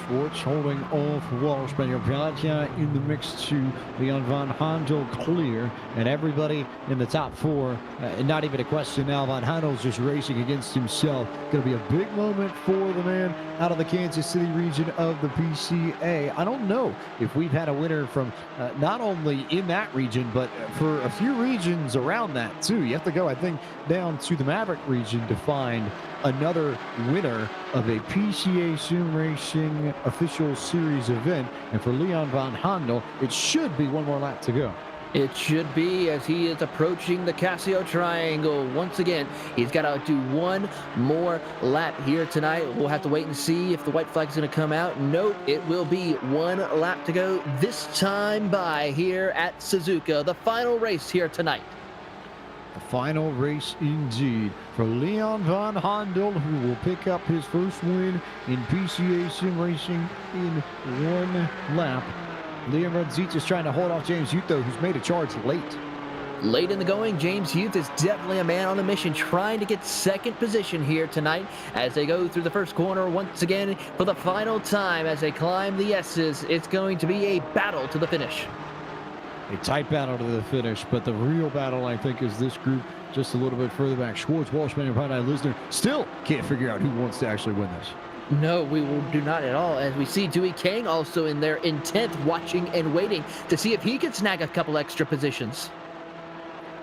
Schwartz holding off Walsh, Ben-Yopaje in the mix to Leon Van Handel clear, and everybody in the top 4, not even a question now. Van Handel's just racing against himself. Going to be a big moment for the man out of the Kansas City region of the PCA. I don't know if we've had a winner from not only in that region, but for a few regions around that too. You have to go, I think, down to the Maverick region to find another winner of a PCA Sim Racing official series event. And for Leon Van Handel, it should be one more lap to go. It should be, as he is approaching the Casio Triangle. Once again, he's got to do one more lap here tonight. We'll have to wait and see if the white flag is going to come out. Nope, it will be one lap to go this time by here at Suzuka. The final race here tonight. The final race indeed for Leon Van Handel, who will pick up his first win in PCA Sim Racing in one lap. Liam Radzic is trying to hold off James Huth, though, who's made a charge late. Late in the going, James Huth is definitely a man on a mission, trying to get 2nd position here tonight as they go through the first corner once again for the final time as they climb the S's. It's going to be a battle to the finish. A tight battle to the finish, but the real battle, I think, is this group just a little bit further back. Schwartz, Walsh, Ben-Yopaje, Lisner still can't figure out who wants to actually win this. No, we will do not at all. As we see Dewey Kang also in there, intent, watching and waiting to see if he can snag a couple extra positions.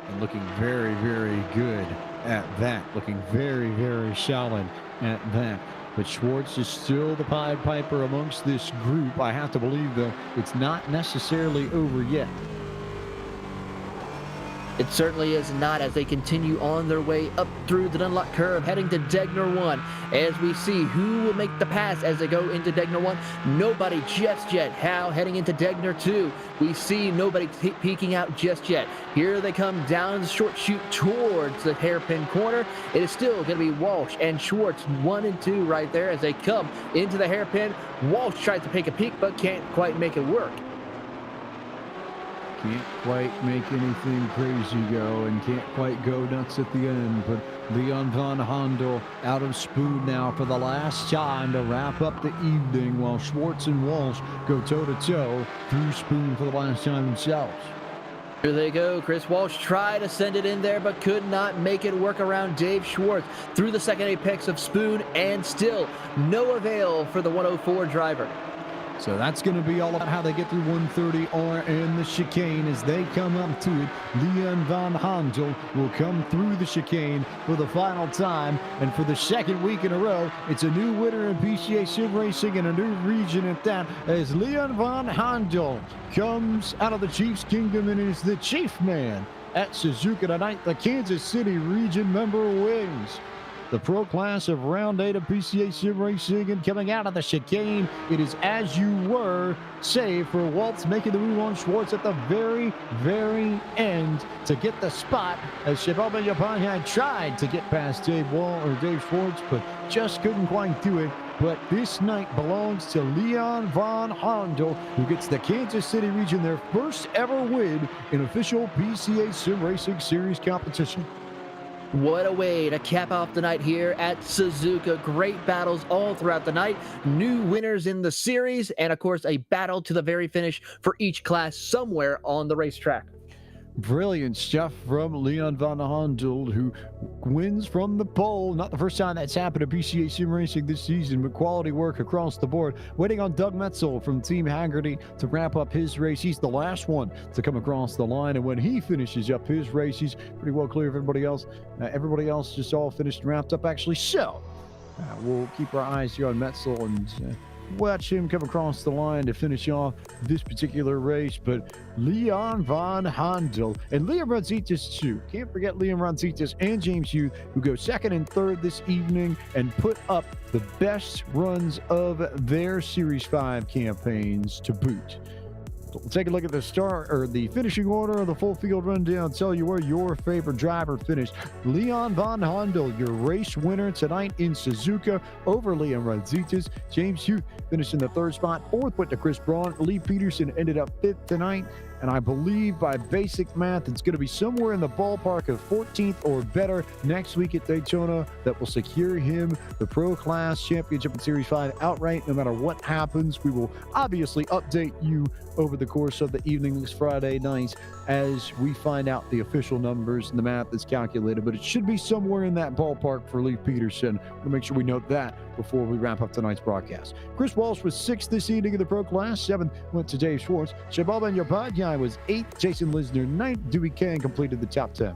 And looking very, very good at that. Looking very, very solid at that. But Schwartz is still the Pied Piper amongst this group. I have to believe, though, it's not necessarily over yet. It certainly is not, as they continue on their way up through the Dunlop curve, heading to Degner 1. As we see who will make the pass as they go into Degner 1. Nobody just yet. How heading into Degner 2. We see nobody peeking out just yet. Here they come down the short chute towards the hairpin corner. It is still going to be Walsh and Schwartz 1 and 2 right there as they come into the hairpin. Walsh tries to take a peek but can't quite make it work. Can't quite make anything crazy go and can't quite go nuts at the end. But Leon Van Handel out of Spoon now for the last time to wrap up the evening, while Schwartz and Walsh go toe-to-toe through Spoon for the last time themselves. Here they go. Chris Walsh tried to send it in there, but could not make it work around Dave Schwartz through the second apex of Spoon, and still no avail for the 104 driver. So that's going to be all about how they get through 130R and the chicane as they come up to it. Leon Van Handel will come through the chicane for the final time. And for the second week in a row, it's a new winner in PCA Sim Racing and a new region at that, as Leon Van Handel comes out of the Chiefs Kingdom and is the chief man at Suzuka tonight. The Kansas City region member wins the pro class of round 8 of PCA Sim Racing, and coming out of the chicane, it is As You Were, save for Waltz making the move on Schwartz at the very, very end to get the spot, as Shabab Yapan tried to get past Dave Schwartz, but just couldn't quite do it. But this night belongs to Leon Van Handel, who gets the Kansas City region their first ever win in official PCA Sim Racing Series competition. What a way to cap off the night here at Suzuka. Great battles all throughout the night. New winners in the series, and of course a battle to the very finish for each class somewhere on the racetrack. Brilliant stuff from Leon Van Handel, who wins from the pole. Not the first time that's happened at PCA Sim Racing this season, but quality work across the board. Waiting on Doug Metzel from Team Haggerty to wrap up his race. He's the last one to come across the line, and when he finishes up his race, he's pretty well clear of everybody else. Everybody else just all finished and wrapped up, actually. So we'll keep our eyes here on Metzel and watch him come across the line to finish off this particular race. But Leon Van Handel and Liam Ranzitas too. Can't forget Liam Ranzitas and James Hughes, who go second and third this evening and put up the best runs of their Series 5 campaigns to boot. We'll take a look at the finishing order of the full field rundown. Tell you where your favorite driver finished. Leon Van Handel, your race winner tonight in Suzuka over Liam Ranzitas. James Hughes finished in the third spot. Fourth went to Chris Braun. Lee Peterson ended up fifth tonight. And I believe by basic math, it's going to be somewhere in the ballpark of 14th or better next week at Daytona that will secure him the Pro Class Championship in Series 5 outright. No matter what happens, we will obviously update you over the course of the evening this Friday night as we find out the official numbers and the math is calculated. But it should be somewhere in that ballpark for Lee Peterson. We'll make sure we note that before we wrap up tonight's broadcast. Chris Walsh was 6th this evening in the Pro Class. 7th went to Dave Schwartz. Shabab Yapadjai was 8th. Jason Lisner 9th. Dewey Kang completed the top 10.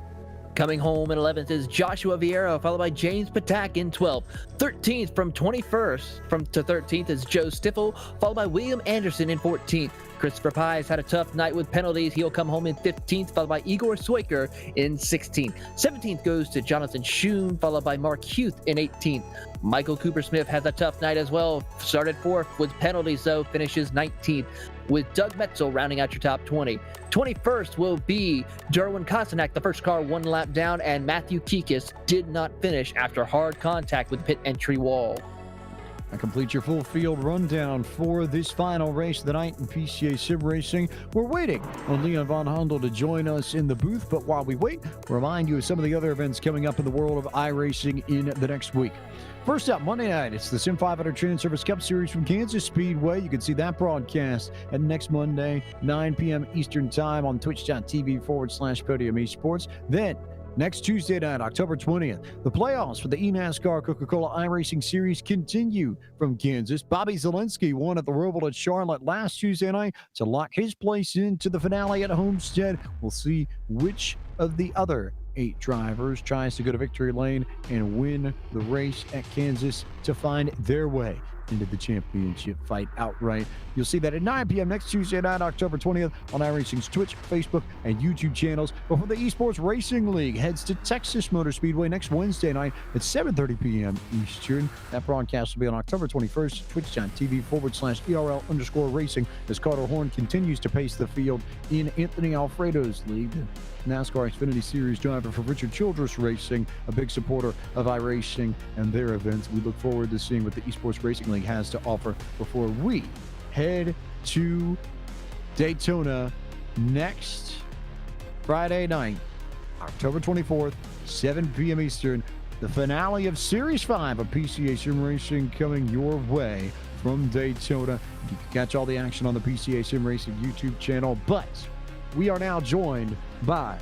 Coming home in 11th is Joshua Vieira, followed by James Patak in 12th. 13th from 21st to 13th is Joe Stiffel, followed by William Anderson in 14th. Christopher Pies had a tough night with penalties. He'll come home in 15th, followed by Igor Swiker in 16th. 17th goes to Jonathan Schoon, followed by Mark Huth in 18th. Michael Cooper-Smith has a tough night as well. Started 4th with penalties, though, finishes 19th, with Doug Metzel rounding out your top 20. 21st will be Derwin Kosanak, the first car one lap down, and Matthew Kikis did not finish after hard contact with the pit entry wall. I complete your full field rundown for this final race of the night in PCA Sim Racing. We're waiting on Leon Van Handel to join us in the booth, but while we wait, we'll remind you of some of the other events coming up in the world of iRacing in the next week. First up, Monday night, it's the Sim 500 Trans Service Cup Series from Kansas Speedway. You can see that broadcast at next Monday, 9 p.m. Eastern Time on twitch.tv/Podium Esports. Then, next Tuesday night, October 20th. The playoffs for the eNASCAR Coca-Cola iRacing Series continue from Kansas. Bobby Zielinski won at the Roval at Charlotte last Tuesday night to lock his place into the finale at Homestead. We'll see which of the other 8 drivers tries to go to victory lane and win the race at Kansas to find their way into the championship fight outright. You'll see that at 9 p.m. next Tuesday night, October 20th, on iRacing's Twitch, Facebook, and YouTube channels. Before the Esports Racing League heads to Texas Motor Speedway next Wednesday night at 7:30 p.m. Eastern. That broadcast will be on October 21st, twitch.tv/ERL_racing, as Carter Horn continues to pace the field in Anthony Alfredo's lead. NASCAR Xfinity Series driver for Richard Childress Racing, a big supporter of iRacing and their events. We look forward to seeing what the Esports Racing League has to offer before we head to Daytona next Friday night, October 24th, 7 p.m. Eastern. The finale of Series 5 of PCA Sim Racing coming your way from Daytona. You can catch all the action on the PCA Sim Racing YouTube channel, but we are now joined by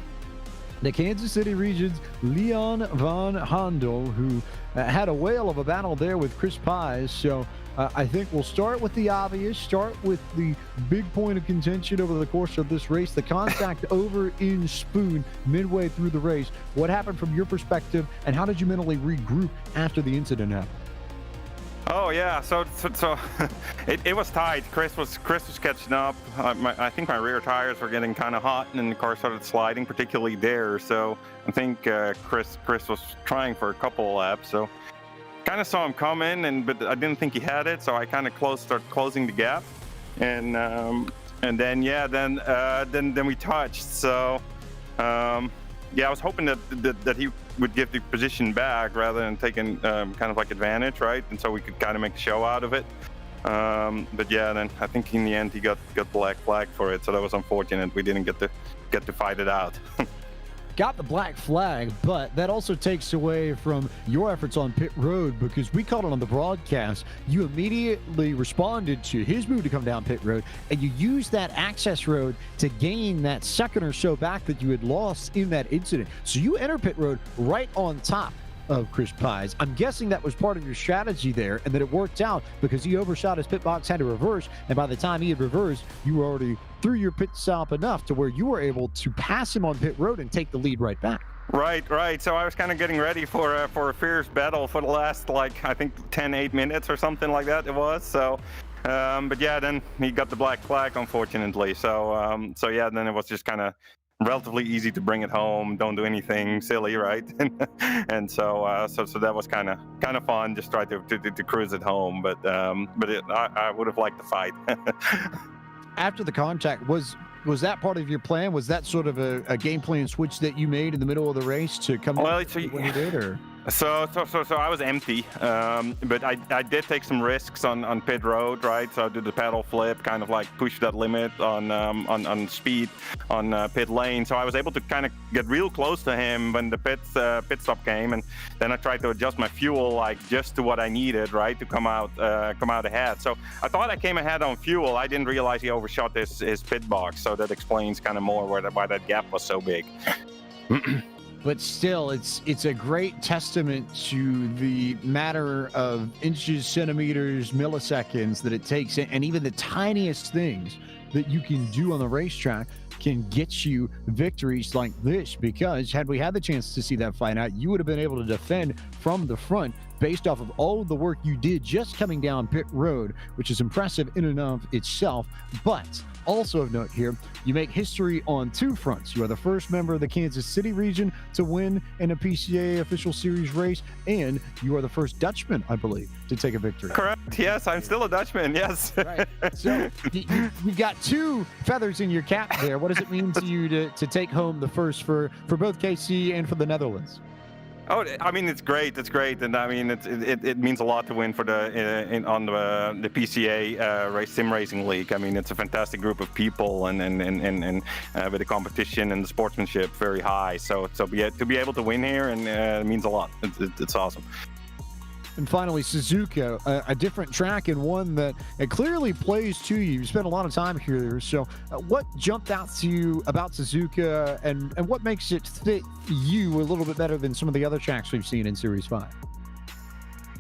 the Kansas City region's Leon Van Handel, who had a whale of a battle there with Chris Pies. So I think we'll start with the obvious, start with the big point of contention over the course of this race, the contact over in Spoon midway through the race. What happened from your perspective, and how did you mentally regroup after the incident happened? Oh yeah, so it was tight. Chris was catching up. I think my rear tires were getting kind of hot, and the car started sliding, particularly there. So I think Chris was trying for a couple of laps. So kind of saw him coming, but I didn't think he had it. So I kind of started closing the gap, and then we touched. So yeah, I was hoping that he would give the position back rather than taking kind of like advantage, right? And so we could kind of make a show out of it. But yeah, then I think in the end he got black flag for it, so that was unfortunate. We didn't get to fight it out. Got the black flag, but that also takes away from your efforts on pit road, because we called it on the broadcast. You immediately responded to his move to come down pit road, and you used that access road to gain that second or so back that you had lost in that incident. So you enter pit road right on top of Chris Pies. I'm guessing that was part of your strategy there, and that it worked out because he overshot his pit box, had to reverse, and by the time he had reversed, you were already through your pit stop enough to where you were able to pass him on pit road and take the lead right back. Right. So I was kind of getting ready for a fierce battle for the last, like, I think 8 minutes or something like that it was. So but yeah, then he got the black flag, unfortunately. So yeah, then it was just kind of relatively easy to bring it home. Don't do anything silly, right? And so that was kind of fun. Just try to cruise it home. But I would have liked to fight. After the contact, was that part of your plan? Was that sort of a game plan switch that you made in the middle of the race to come when you did, or? So I was empty, but I did take some risks on pit road, right? So I did the pedal flip, kind of like push that limit on speed on pit lane. So I was able to kind of get real close to him when the pit stop came, and then I tried to adjust my fuel like just to what I needed, right, to come out ahead. So I thought I came ahead on fuel. I didn't realize he overshot his pit box, so that explains kind of more why that gap was so big. But still, it's a great testament to the matter of inches, centimeters, milliseconds that it takes, and even the tiniest things that you can do on the racetrack can get you victories like this. Because had we had the chance to see that fight out, you would have been able to defend from the front based off of all of the work you did just coming down pit road, which is impressive in and of itself. But also of note here, you make history on 2 fronts. You are the first member of the Kansas City region to win in a PCA official series race, and you are the first Dutchman, I believe, to take a victory. Correct. Yes, I'm still a Dutchman. Yes. Right. So you've got 2 feathers in your cap there. What does it mean to you to take home the first for both KC and for the Netherlands? Oh, I mean, it's great. It's great, and I mean, it means a lot to win for on the PCA Sim Racing League. I mean, it's a fantastic group of people, and with the competition and the sportsmanship very high. So to be able to win here, and it means a lot. It's awesome. And finally, Suzuka, a different track and one that it clearly plays to you. You spent a lot of time here. So what jumped out to you about Suzuka and what makes it fit you a little bit better than some of the other tracks we've seen in Series 5?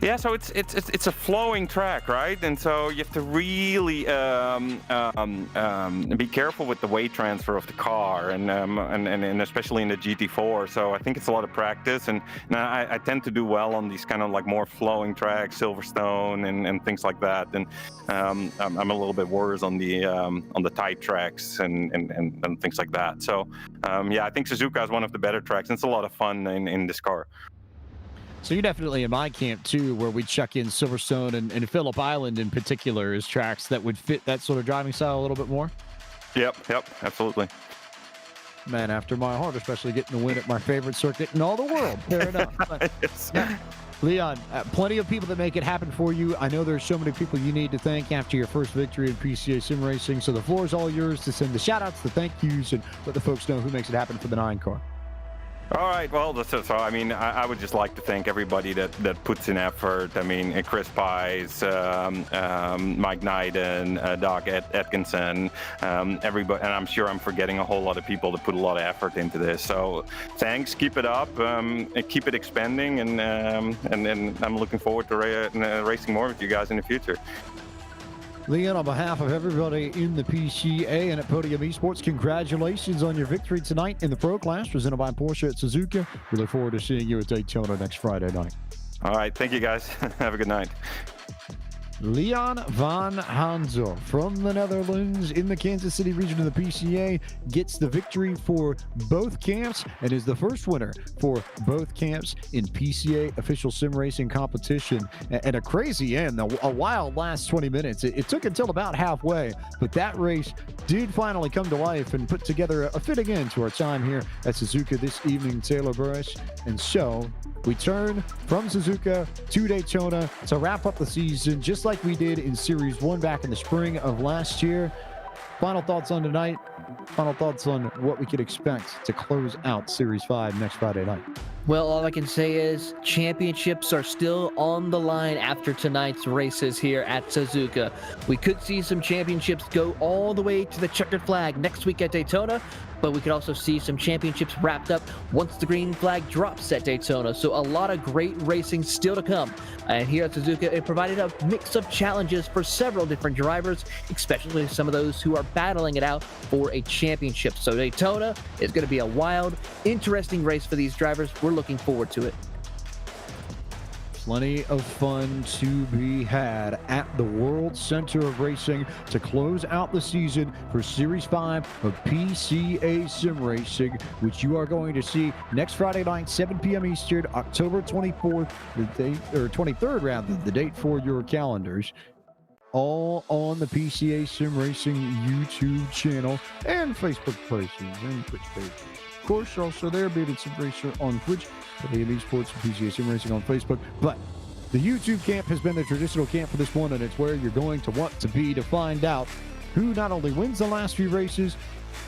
Yeah, so it's a flowing track, right? And so you have to really be careful with the weight transfer of the car, and especially in the GT4. So I think it's a lot of practice, and I tend to do well on these kind of like more flowing tracks, Silverstone and things like that. And I'm a little bit worse on the tight tracks and things like that. So yeah, I think Suzuka is one of the better tracks, and it's a lot of fun in this car. So you're definitely in my camp too, where we chuck in Silverstone and Phillip Island in particular as tracks that would fit that sort of driving style a little bit more. Yep, absolutely. Man after my heart, especially getting the win at my favorite circuit in all the world. Fair enough. But, Yes. yeah, Leon, plenty of people that make it happen for you. I know there's so many people you need to thank after your first victory in PCA Sim Racing. So the floor is all yours to send the shout outs, the thank yous, and let the folks know who makes it happen for the 9 car. All right. Well, so I mean, I would just like to thank everybody that puts in effort. I mean, Chris Pies, Mike Knighton, Doc Atkinson, everybody, and I'm sure I'm forgetting a whole lot of people that put a lot of effort into this. So thanks. Keep it up. Keep it expanding, and I'm looking forward to racing more with you guys in the future. Leon, on behalf of everybody in the PCA and at Podium Esports, congratulations on your victory tonight in the Pro Class presented by Porsche at Suzuka. We look forward to seeing you at Daytona next Friday night. All right. Thank you, guys. Have a good night. Leon van Hansel from the Netherlands in the Kansas City region of the PCA gets the victory for both camps and is the first winner for both camps in PCA official sim racing competition. And a crazy end, a wild last 20 minutes. It took until about halfway, but that race did finally come to life and put together a fitting end to our time here at Suzuka this evening, Taylor Burris. And so we turn from Suzuka to Daytona to wrap up the season just like we did in Series 1 back in the spring of last year. Final thoughts on tonight. Final thoughts on what we could expect to close out Series 5 next Friday night. Well, all I can say is championships are still on the line after tonight's races here at Suzuka. We could see some championships go all the way to the checkered flag next week at Daytona, but we could also see some championships wrapped up once the green flag drops at Daytona. So a lot of great racing still to come. And here at Suzuka, it provided a mix of challenges for several different drivers, especially some of those who are battling it out for a championship. So Daytona is going to be a wild, interesting race for these drivers. We're looking forward to it. Plenty of fun to be had at the World Center of Racing to close out the season for Series 5 of PCA Sim Racing, which you are going to see next Friday night, 7 p.m. Eastern, October 24th, the date, or 23rd rather, the date for your calendars. All on the PCA Sim Racing YouTube channel and Facebook pages and Twitch pages. Of course, also there, Bearded Sim Racer on Twitch, Podium Esports, and PCA Sim Racing on Facebook. But the YouTube camp has been the traditional camp for this one, and it's where you're going to want to be to find out who not only wins the last few races,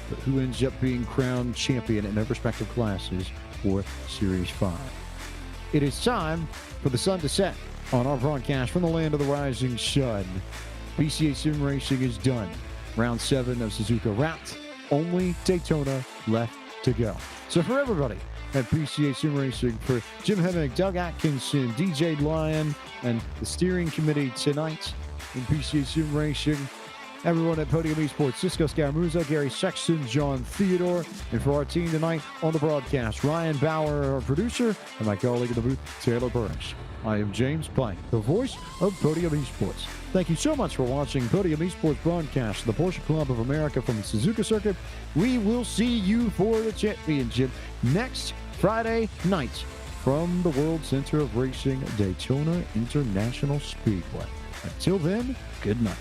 but who ends up being crowned champion in their respective classes for Series 5. It is time for the sun to set on our broadcast from the land of the rising sun. PCA Sim Racing is done. Round 7 of Suzuka wrapped. Only Daytona left to go. So for everybody at PCA Sim Racing, for Jim Hemmick, Doug Atkinson, DJ Lyon, and the steering committee tonight in PCA Sim Racing, everyone at Podium Esports, Cisco Scaramuza, Gary Sexton, John Theodore, and for our team tonight on the broadcast, Ryan Bauer, our producer, and my colleague in the booth, Taylor Burris. I am James Pike, the voice of Podium Esports. Thank you so much for watching Podium Esports broadcast, the Porsche Club of America from the Suzuka circuit. We will see you for the championship next Friday night from the World Center of Racing, Daytona International Speedway. Until then, good night.